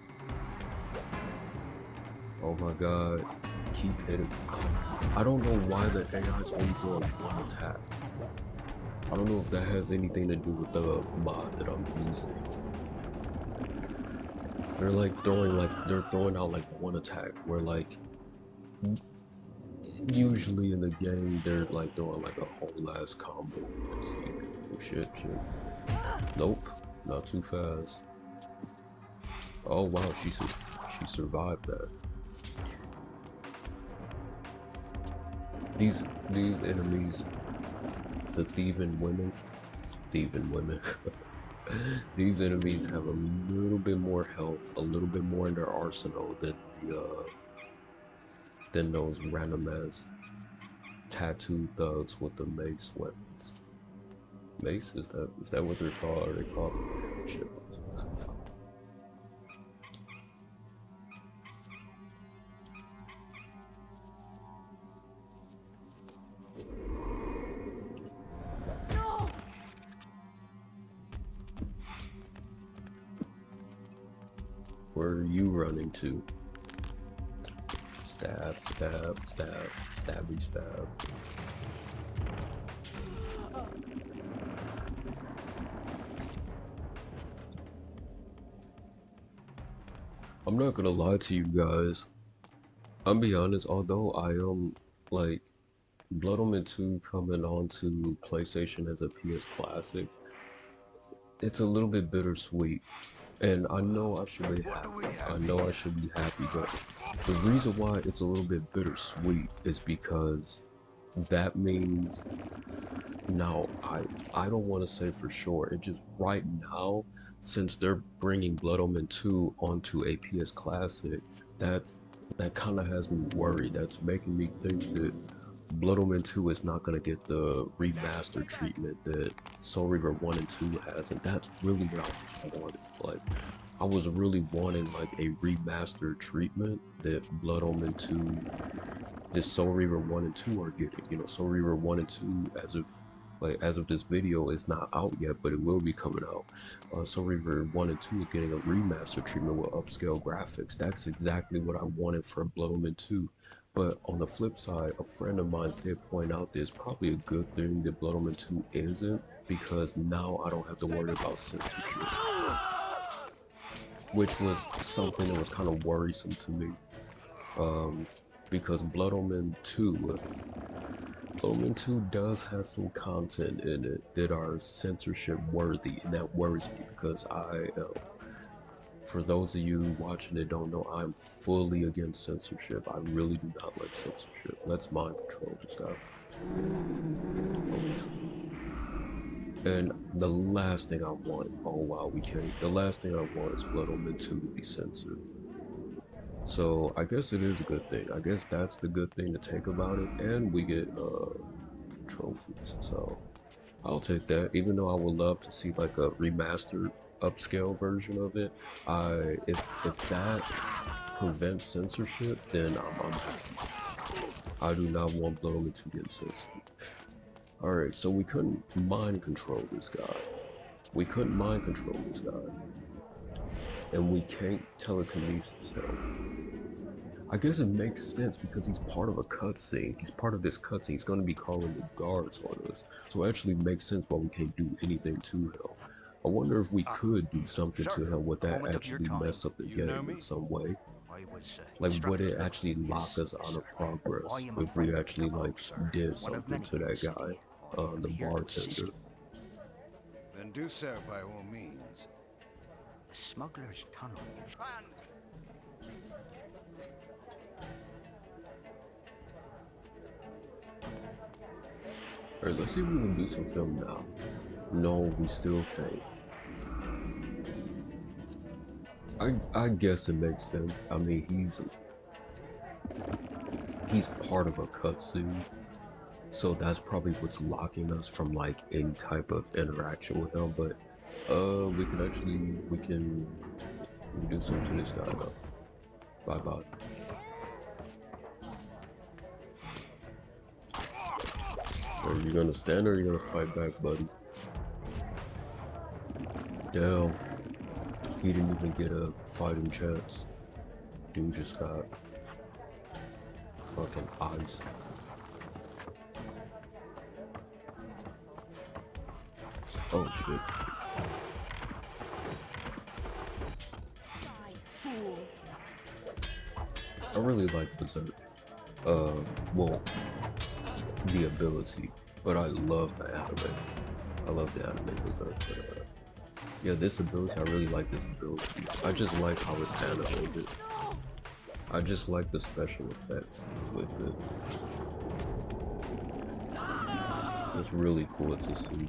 Oh my god. Keep hitting. I don't know why the AI is only doing one attack. I don't know if that has anything to do with the mod that I'm using. They're like throwing out like one attack, where like usually in the game they're like throwing like a whole ass combo. Let's see. Oh shit. Nope, not too fast. Oh wow, she survived that. These enemies, the thieving women. These enemies have a little bit more health, a little bit more in their arsenal than those random ass tattooed thugs with the mace weapons. Mace, is that what they're called? Are they called? Shit. Fuck. Where are you running to? Stab, stab, stab, stabby, stab. I'm not gonna lie to you guys. I'll be honest, although I am like Blood Omen 2 coming onto PlayStation as a PS Classic, it's a little bit bittersweet. And I know I should be happy. But the reason why it's a little bit bittersweet is because that means now I don't want to say for sure. It just right now, since they're bringing Blood Omen 2 onto a PS Classic, that kind of has me worried. That's making me think that Blood Omen 2 is not going to get the remastered treatment that Soul Reaver 1 and 2 has, and that's really what I wanted. Like, I was really wanting like a remastered treatment that Blood Omen 2, this Soul Reaver 1 and 2 are getting. You know, Soul Reaver 1 and 2, as of this video, is not out yet, but it will be coming out. Soul Reaver 1 and 2 is getting a remaster treatment with upscale graphics. That's exactly what I wanted for Blood Omen 2. But on the flip side, a friend of mine did point out there's probably a good thing that Blood Omen 2 isn't, because now I don't have to worry about censorship, which was something that was kind of worrisome to me. Because Blood Omen 2 does have some content in it that are censorship worthy, and that worries me because for those of you watching that don't know, I'm fully against censorship. I really do not like censorship. Let's mind control this guy. And the last thing I want, oh wow, we can't. The last thing I want is Blood Omen 2 to be censored. So I guess it is a good thing. I guess that's the good thing to take about it, and we get trophies. So I'll take that. Even though I would love to see like a remastered, upscale version of it, if that prevents censorship, then I'm happy. I do not want Blood Omen 2 getting censored. All right, so we couldn't mind control this guy. And we can't telekinesis him. I guess it makes sense because he's part of a cutscene. He's part of this cutscene. He's going to be calling the guards on us. So it actually makes sense why we can't do anything to him. I wonder if we could do something to him. Would that actually mess up the game in some way? Like, would it actually lock us out of progress if we actually, like, did something to that guy, the bartender? Then do so by all means. The smuggler's tunnel. Alright, let's see if we can do some film now. No, we still can't. I guess it makes sense. I mean, he's part of a cutscene, so that's probably what's locking us from like any type of interaction with him. But we can do something to this guy though. Bye bye. Are you gonna stand or are you gonna fight back, buddy? Damn. He didn't even get a fighting chance. Dude just got fucking iced. Oh shit. I really like Berserk. Well, the ability, but I love the anime. I love the anime Berserk, but yeah, this ability, I really like this ability. I just like how it's animated. I just like the special effects with it. It's really cool to see.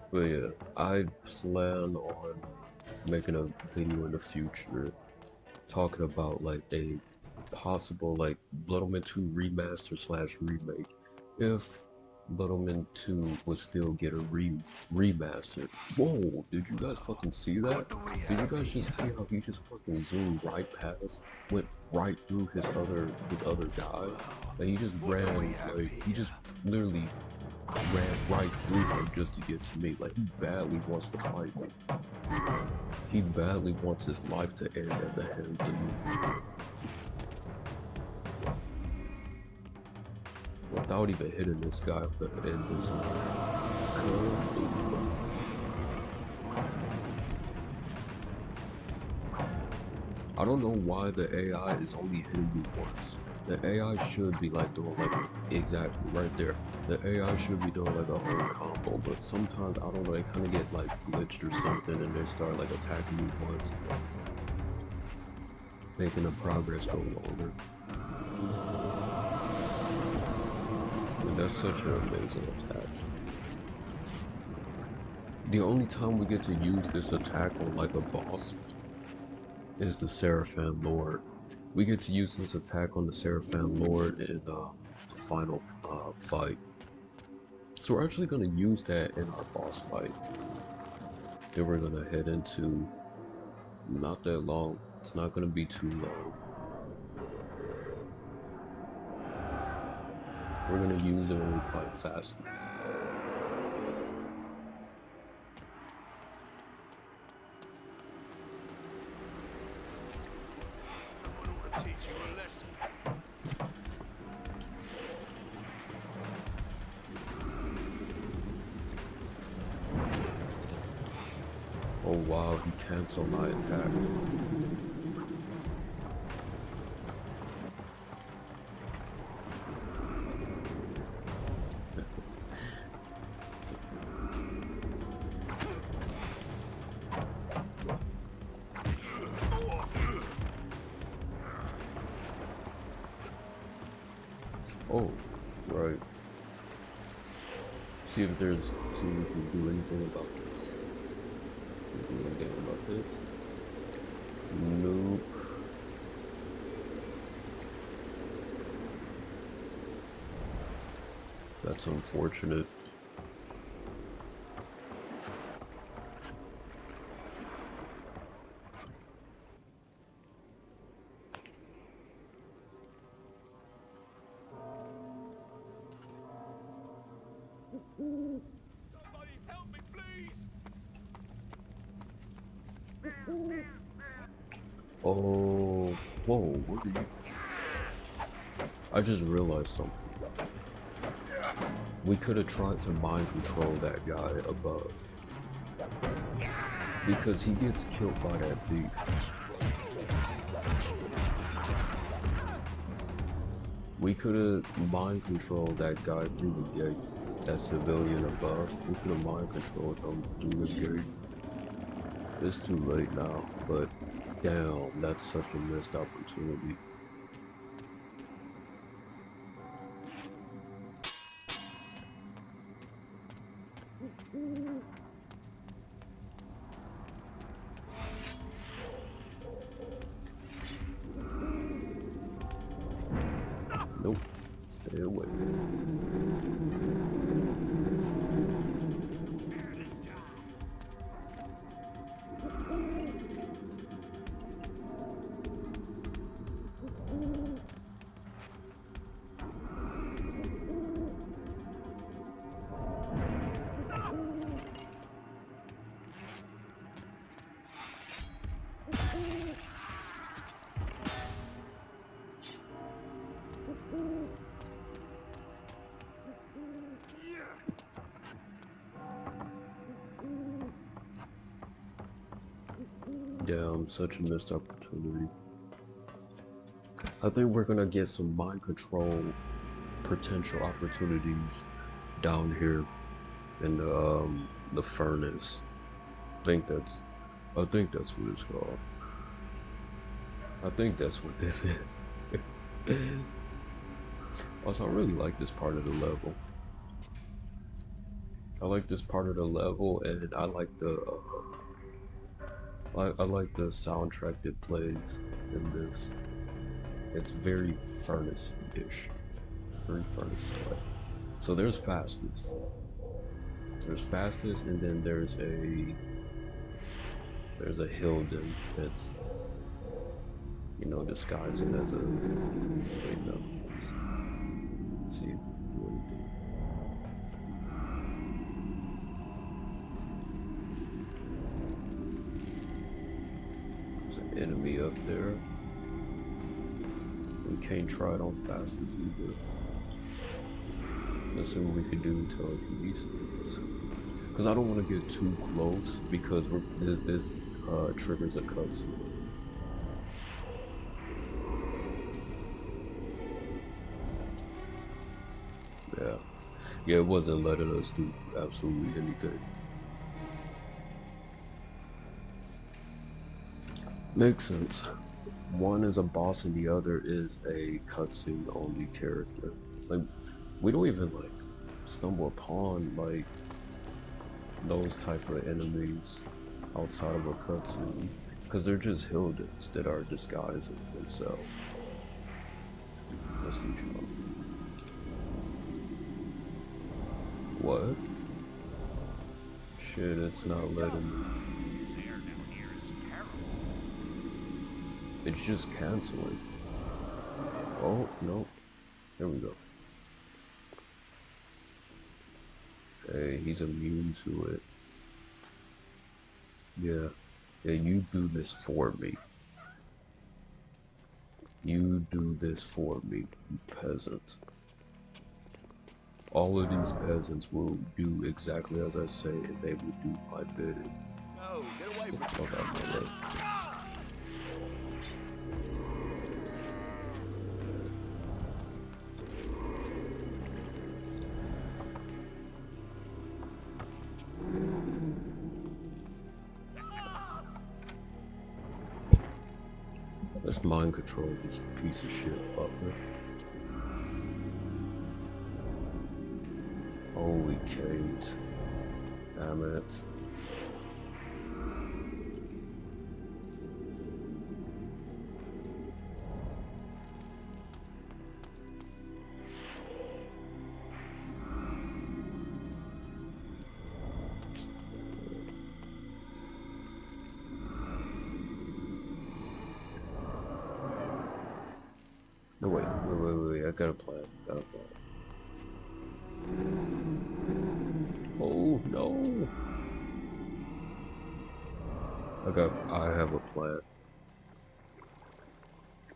But yeah, I plan on making a video in the future talking about like a possible like Blood Omen 2 remaster slash remake if Blood Omen 2 would still get a remaster. Whoa, did you guys fucking see that? Did you guys just see how he just fucking zoomed right past, went right through his other guy? Like he just ran, like he just literally ran right through him just to get to me. Like he badly wants to fight me. He badly wants his life to end at the hands of me. Without even hitting this guy, I'm gonna end his life. Kaboom. I don't know why the AI is only hitting me once. The AI should be like doing like, exactly right there. The AI should be doing like a whole combo, but sometimes, I don't know, they kind of get like glitched or something and they start like attacking me once, making the progress go longer. And that's such an amazing attack. The only time we get to use this attack on like a boss is the Seraphim Lord. We get to use this attack on the Seraphim Lord in the final fight. So we're actually going to use that in our boss fight. Then we're going to head into, not that long, it's not going to be too long. We're going to use it when we fight fastness. Someone ought to teach you a lesson. Oh wow, he canceled my attack. Oh, right. See if there's, see if we can do anything about this. Do anything about this? Nope. That's unfortunate. Somebody help me, please! Oh, whoa, what are you? I just realized something. We could have tried to mind control that guy above. Because he gets killed by that thief. We could have mind controlled that guy through the gate. That civilian above. We could have mind controlled him through the gate. It's too late now, but damn, that's such a missed opportunity. Nope, stay away. Damn, such a missed opportunity. I think we're gonna get some mind control potential opportunities down here in the furnace. I think that's what it's called. I think that's what this is. Also, I really like this part of the level. I like this part of the level, and I like the I like the soundtrack that plays in this. It's very furnace-ish, very furnace-like. So there's fastest. There's fastest, and then there's a Hilden that's, you know, disguising as a. Wait, no. Let's see if we can do anything. There's an enemy up there. We can't try it on fastest either. Let's see what we can do telekinesis. Because I don't want to get too close because this triggers a cutscene. Yeah, it wasn't letting us do absolutely anything. Makes sense. One is a boss and the other is a cutscene only character. Like, we don't even like stumble upon like those type of enemies outside of a cutscene. Because they're just Hildens that are disguising themselves. Let's do Charlie. What? Shit, it's not letting me. It's just canceling. Oh, no. There we go. Hey, he's immune to it. Yeah. Yeah, you do this for me. You do this for me, you peasant. All of these peasants will do exactly as I say, and they will do my bidding. No, get away Get the from fuck out of my way. Let's mind control this pice of shit fucker. Holy Kate. Damn it. No, wait, I got a plan, Oh, no! I have a plan.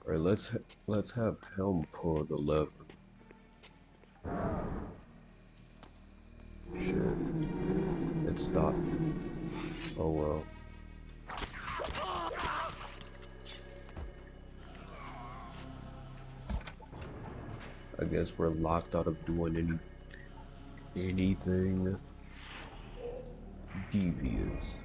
Alright, let's have Helm pull the lever. Shit. It stopped me. Oh well. I guess we're locked out of doing anything devious.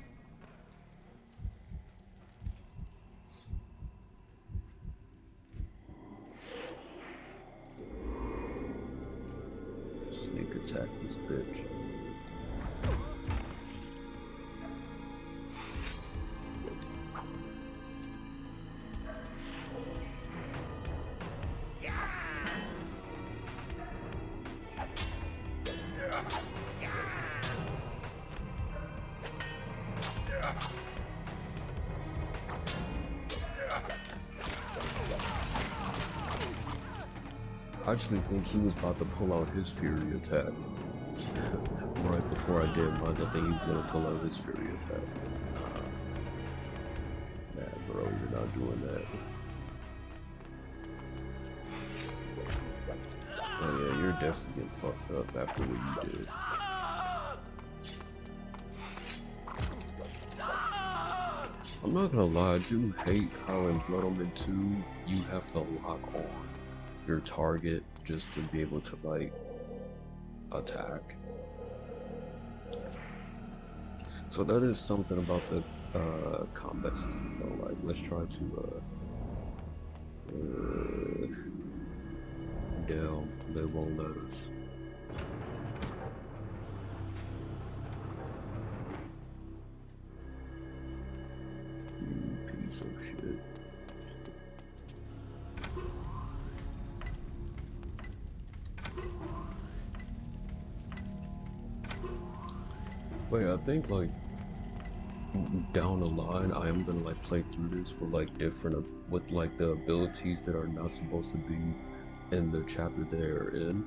Sneak attack this bitch. I actually think he was about to pull out his Fury attack. Right before I did mine, I think he was gonna pull out his Fury attack. Nah, bro, you're not doing that. Oh yeah, you're definitely getting fucked up after what you did. I'm not gonna lie, I do hate how in Blood Omen 2 you have to lock on your target just to be able to like attack. So that is something about the combat system though. Like, let's try to damn, they won't let us. You piece of shit. Wait, I think like down the line I am gonna like play through this with like different with like the abilities that are not supposed to be in the chapter they're in,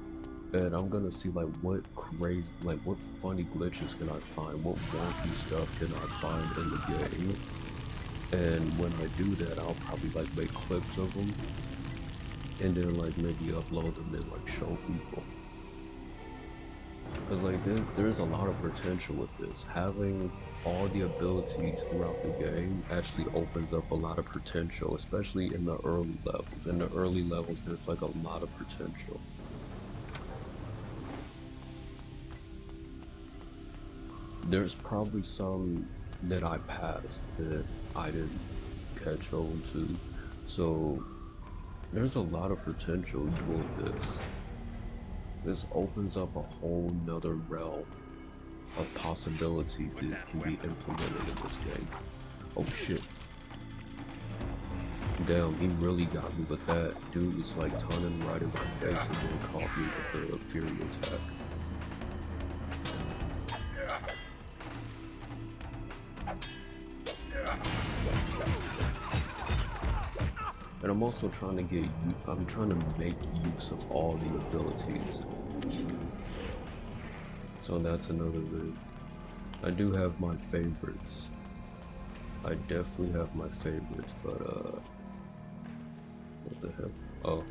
and I'm gonna see like what crazy, like what funny glitches can I find, what wonky stuff can I find in the game, and when I do that I'll probably like make clips of them and then like maybe upload them and like show people. Because like there's a lot of potential with this. Having all the abilities throughout the game actually opens up a lot of potential, especially in the early levels. In the early levels there's like a lot of potential. There's probably some that I passed that I didn't catch on to. So there's a lot of potential doing this. This opens up a whole nother realm of possibilities that can be implemented in this game. Oh shit. Damn, he really got me with that. Dude was like turning right in my face and then caught me with the Fury attack. And I'm also trying to I'm trying to make use of all the abilities. So that's another thing. I do have my favorites. I definitely have my favorites, but what the hell?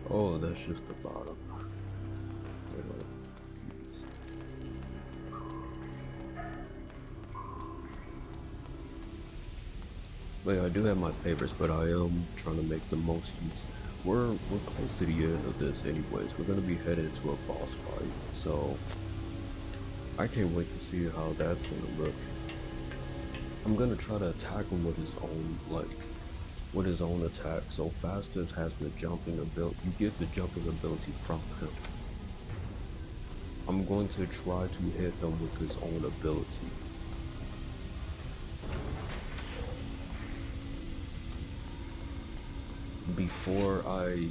Oh, that's just the bottom. But yeah, I do have my favorites, but I am trying to make the most use. We're close to the end of this anyways. We're gonna be headed into a boss fight, so I can't wait to see how that's gonna look. I'm gonna try to attack him with his own attack. So Fastest has the jumping ability. You get the jumping ability from him. I'm going to try to hit him with his own ability. Before I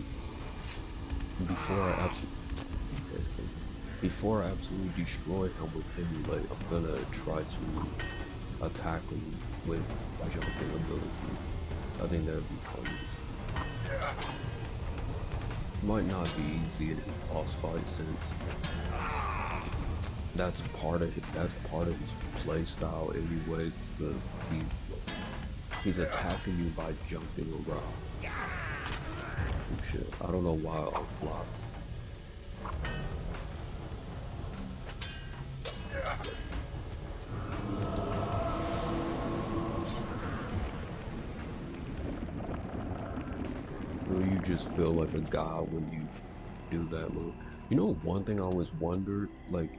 absolutely destroy him with emulate, I'm gonna try to attack him with jumping ability. I think that'd be fun. Might not be easy in his boss fight since that's part of his play style anyways. Is he's attacking you by jumping around. Oh shit, I don't know why I blocked. You just feel like a god when you do that move. You know, one thing I always wondered, like,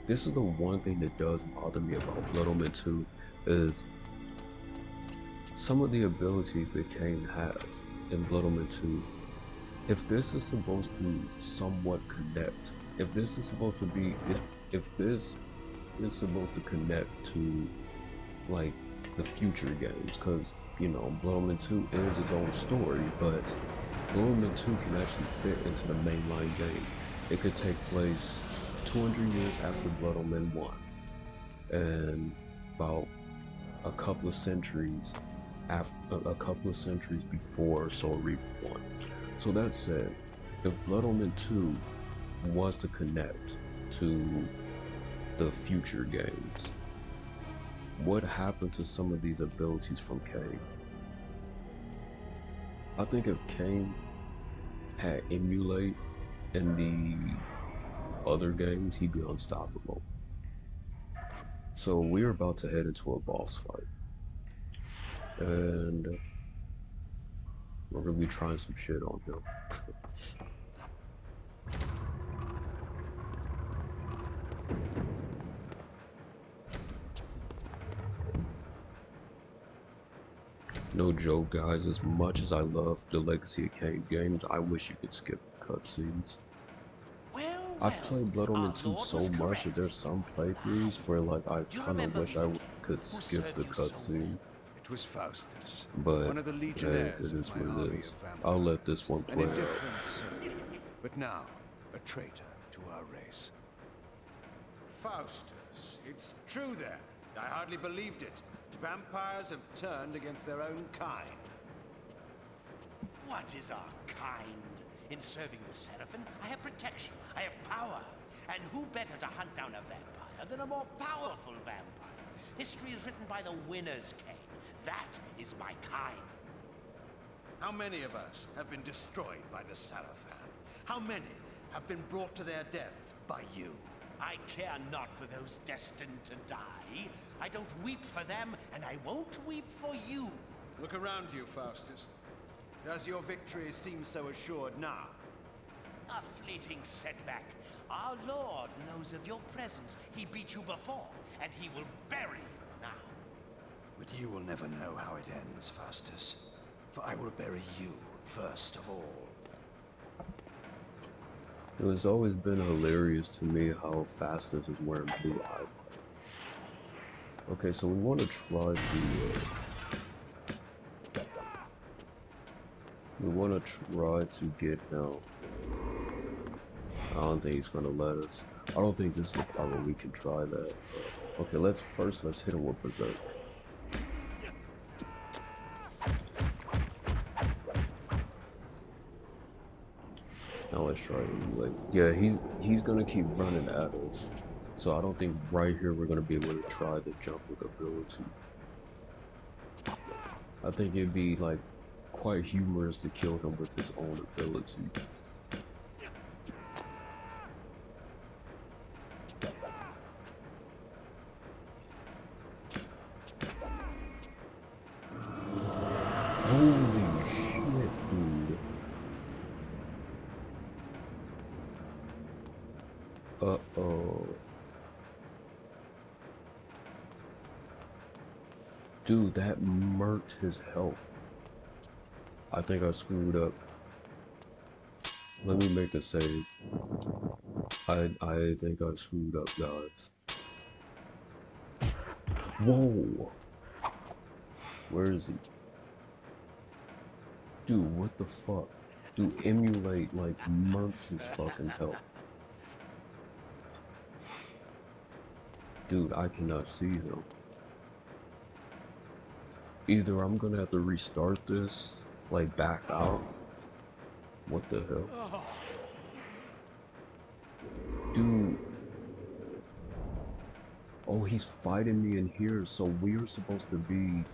this is the one thing that does bother me about Blood Omen 2, is some of the abilities that Kain has in Blood Omen 2. If this is supposed to somewhat connect, if this is supposed to be, if this is supposed to connect to, like, the future games, because, you know, Blood Omen 2 is its own story, but Blood Omen 2 can actually fit into the mainline game. It could take place 200 years after Blood Omen 1, and about a couple of centuries before Soul Reaper 1. So that said, if Blood Omen 2 was to connect to the future games, what happened to some of these abilities from Kain? I think if Kain had emulate in the other games, he'd be unstoppable. So we're about to head into a boss fight, and we're gonna be trying some shit on him. No joke, guys, as much as I love the Legacy of Kain games, I wish you could skip the cutscenes. Well, I've played Blood Omen our 2 lord so was much that correct. there's some playthroughs where, like, I Do you kind of remember wish me, I Kain? could Who skip served the you so cutscene. It was Faustus, But one of the hey, legionnaires it is of my what it army is. of vampires. I'll let this one An play out. indifferent soldier, but now a traitor to our race. Faustus. It's true then. I hardly believed it. Vampires have turned against their own kind. What is our kind? In serving the Seraphim, I have protection, I have power. And who better to hunt down a vampire than a more powerful vampire? History is written by the winners, Kain. That is my kind. How many of us have been destroyed by the Seraphim? How many have been brought to their deaths by you? I care not for those destined to die. I don't weep for them, and I won't weep for you. Look around you, Faustus. Does your victory seem so assured now? A fleeting setback. Our Lord knows of your presence. He beat you before, and he will bury you now. But you will never know how it ends, Faustus. For I will bury you first of all. It has always been hilarious to me how Fastest is wearing blue eyeliner. Okay, so we want to try to want to try to get him. I don't think he's gonna let us. I don't think this is the part where we can try that. Okay, let's hit him with Berserk. Now let's try to like, yeah, he's gonna keep running at us. So I don't think right here we're gonna be able to try the jumping ability. I think it'd be like quite humorous to kill him with his own ability. Holy shit, dude. Uh-oh. Dude, that murked his health. I think I screwed up. Let me make a save. I think I screwed up, guys. Whoa! Where is he? Dude, what the fuck? Dude, emulate like murked his fucking health. Dude, I cannot see him. Either I'm gonna have to restart this, like back out. What the hell? Dude. Oh, he's fighting me in here, so we're supposed to be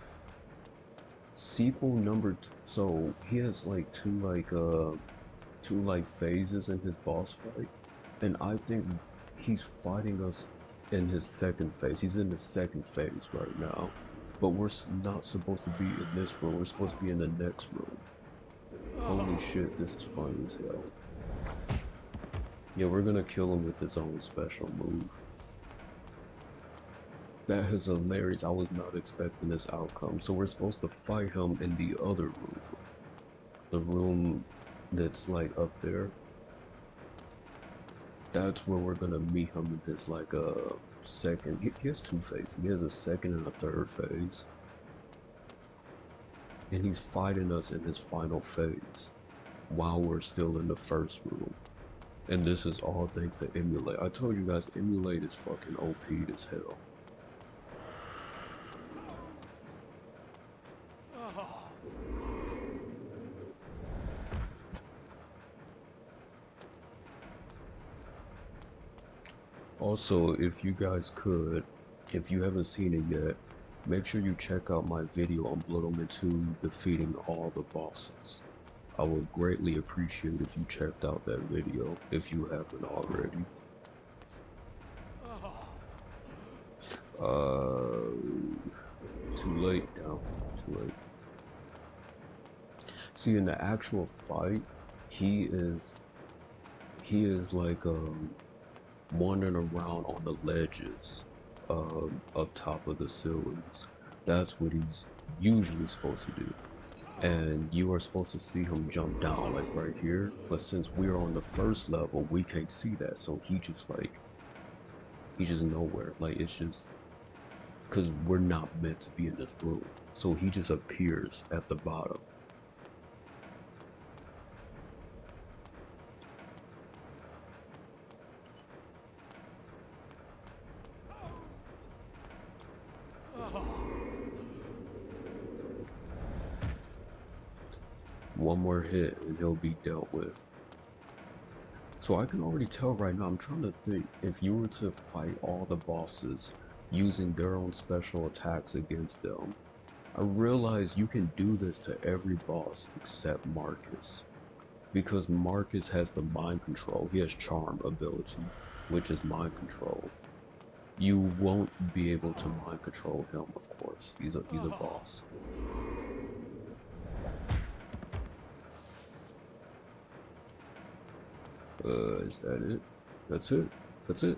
sequel number so he has like two like phases in his boss fight, and I think he's fighting us in his second phase. He's in the second phase right now, but we're not supposed to be in this room. We're supposed to be in the next room. Holy shit, this is funny as hell. Yeah, we're gonna kill him with his own special move. That is hilarious. I was not expecting this outcome. So we're supposed to fight him in the other room. The room that's like up there. That's where we're gonna meet him in his like second. He has two phases. He has a second and a third phase. And he's fighting us in his final phase while we're still in the first room. And this is all thanks to Emulate. I told you guys, Emulate is fucking OP'd as hell. Also, if you guys could, if you haven't seen it yet, make sure you check out my video on Blood Omen 2 defeating all the bosses. I would greatly appreciate if you checked out that video, if you haven't already. Too late now, too late. See, in the actual fight, he is like, wandering around on the ledges up top of the ceilings. That's what he's usually supposed to do. And you are supposed to see him jump down like right here. But since we're on the first level, we can't see that. So he's just nowhere. Like it's just because we're not meant to be in this room. So he just appears at the bottom. One more hit and he'll be dealt with. So I can already tell right now, I'm trying to think, if you were to fight all the bosses using their own special attacks against them, I realize you can do this to every boss except Marcus. Because Marcus has the mind control, he has charm ability, which is mind control. You won't be able to mind control him, of course. He's a boss. Is that it? That's it. That's it.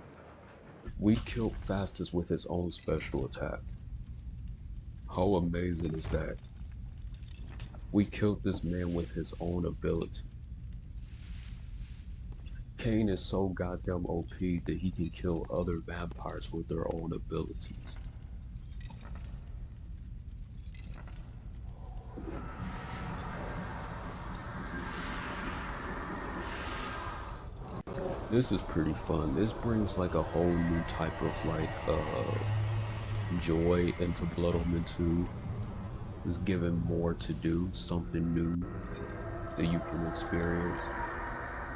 We killed Fastest with his own special attack. How amazing is that? We killed this man with his own ability. Kain is so goddamn OP that he can kill other vampires with their own abilities. This is pretty fun. This brings like a whole new type of like joy into Blood Omen 2. It's given more to do, something new that you can experience.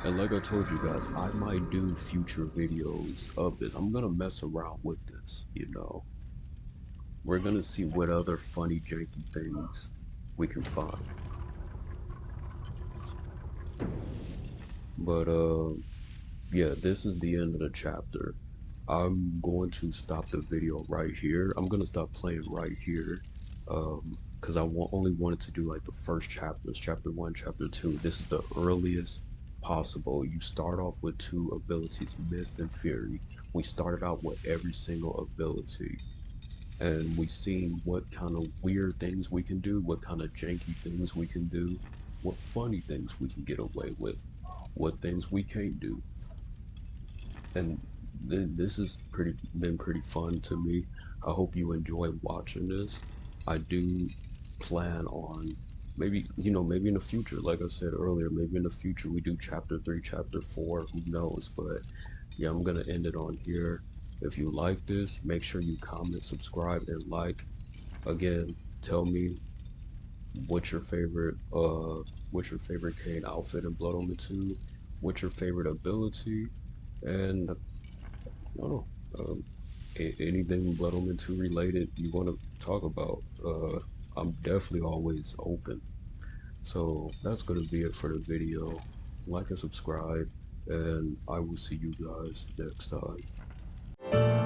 And like I told you guys, I might do future videos of this. I'm gonna mess around with this, you know. We're gonna see what other funny, janky things we can find. But yeah, this is the end of the chapter. I'm going to stop the video right here. I'm gonna stop playing right here, because only wanted to do like the first chapters, chapter 1, chapter 2. This is the earliest possible. You start off with 2 abilities, Mist and Fury. We started out with every single ability, and we seen what kind of weird things we can do, what kind of janky things we can do, what funny things we can get away with, what things we can't do. And this has been pretty fun to me. I hope you enjoy watching this. I do plan on maybe, maybe in the future, like I said earlier, maybe in the future we do chapter 3, chapter 4, who knows. But yeah, I'm gonna end it on here. If you like this, make sure you comment, subscribe, and like. Again, tell me what's your favorite Kain outfit in Blood Omen 2, what's your favorite ability, and I don't know. Anything Blood Omen 2 related you want to talk about, I'm definitely always open. So that's going to be it for the video. Like and subscribe, and I will see you guys next time.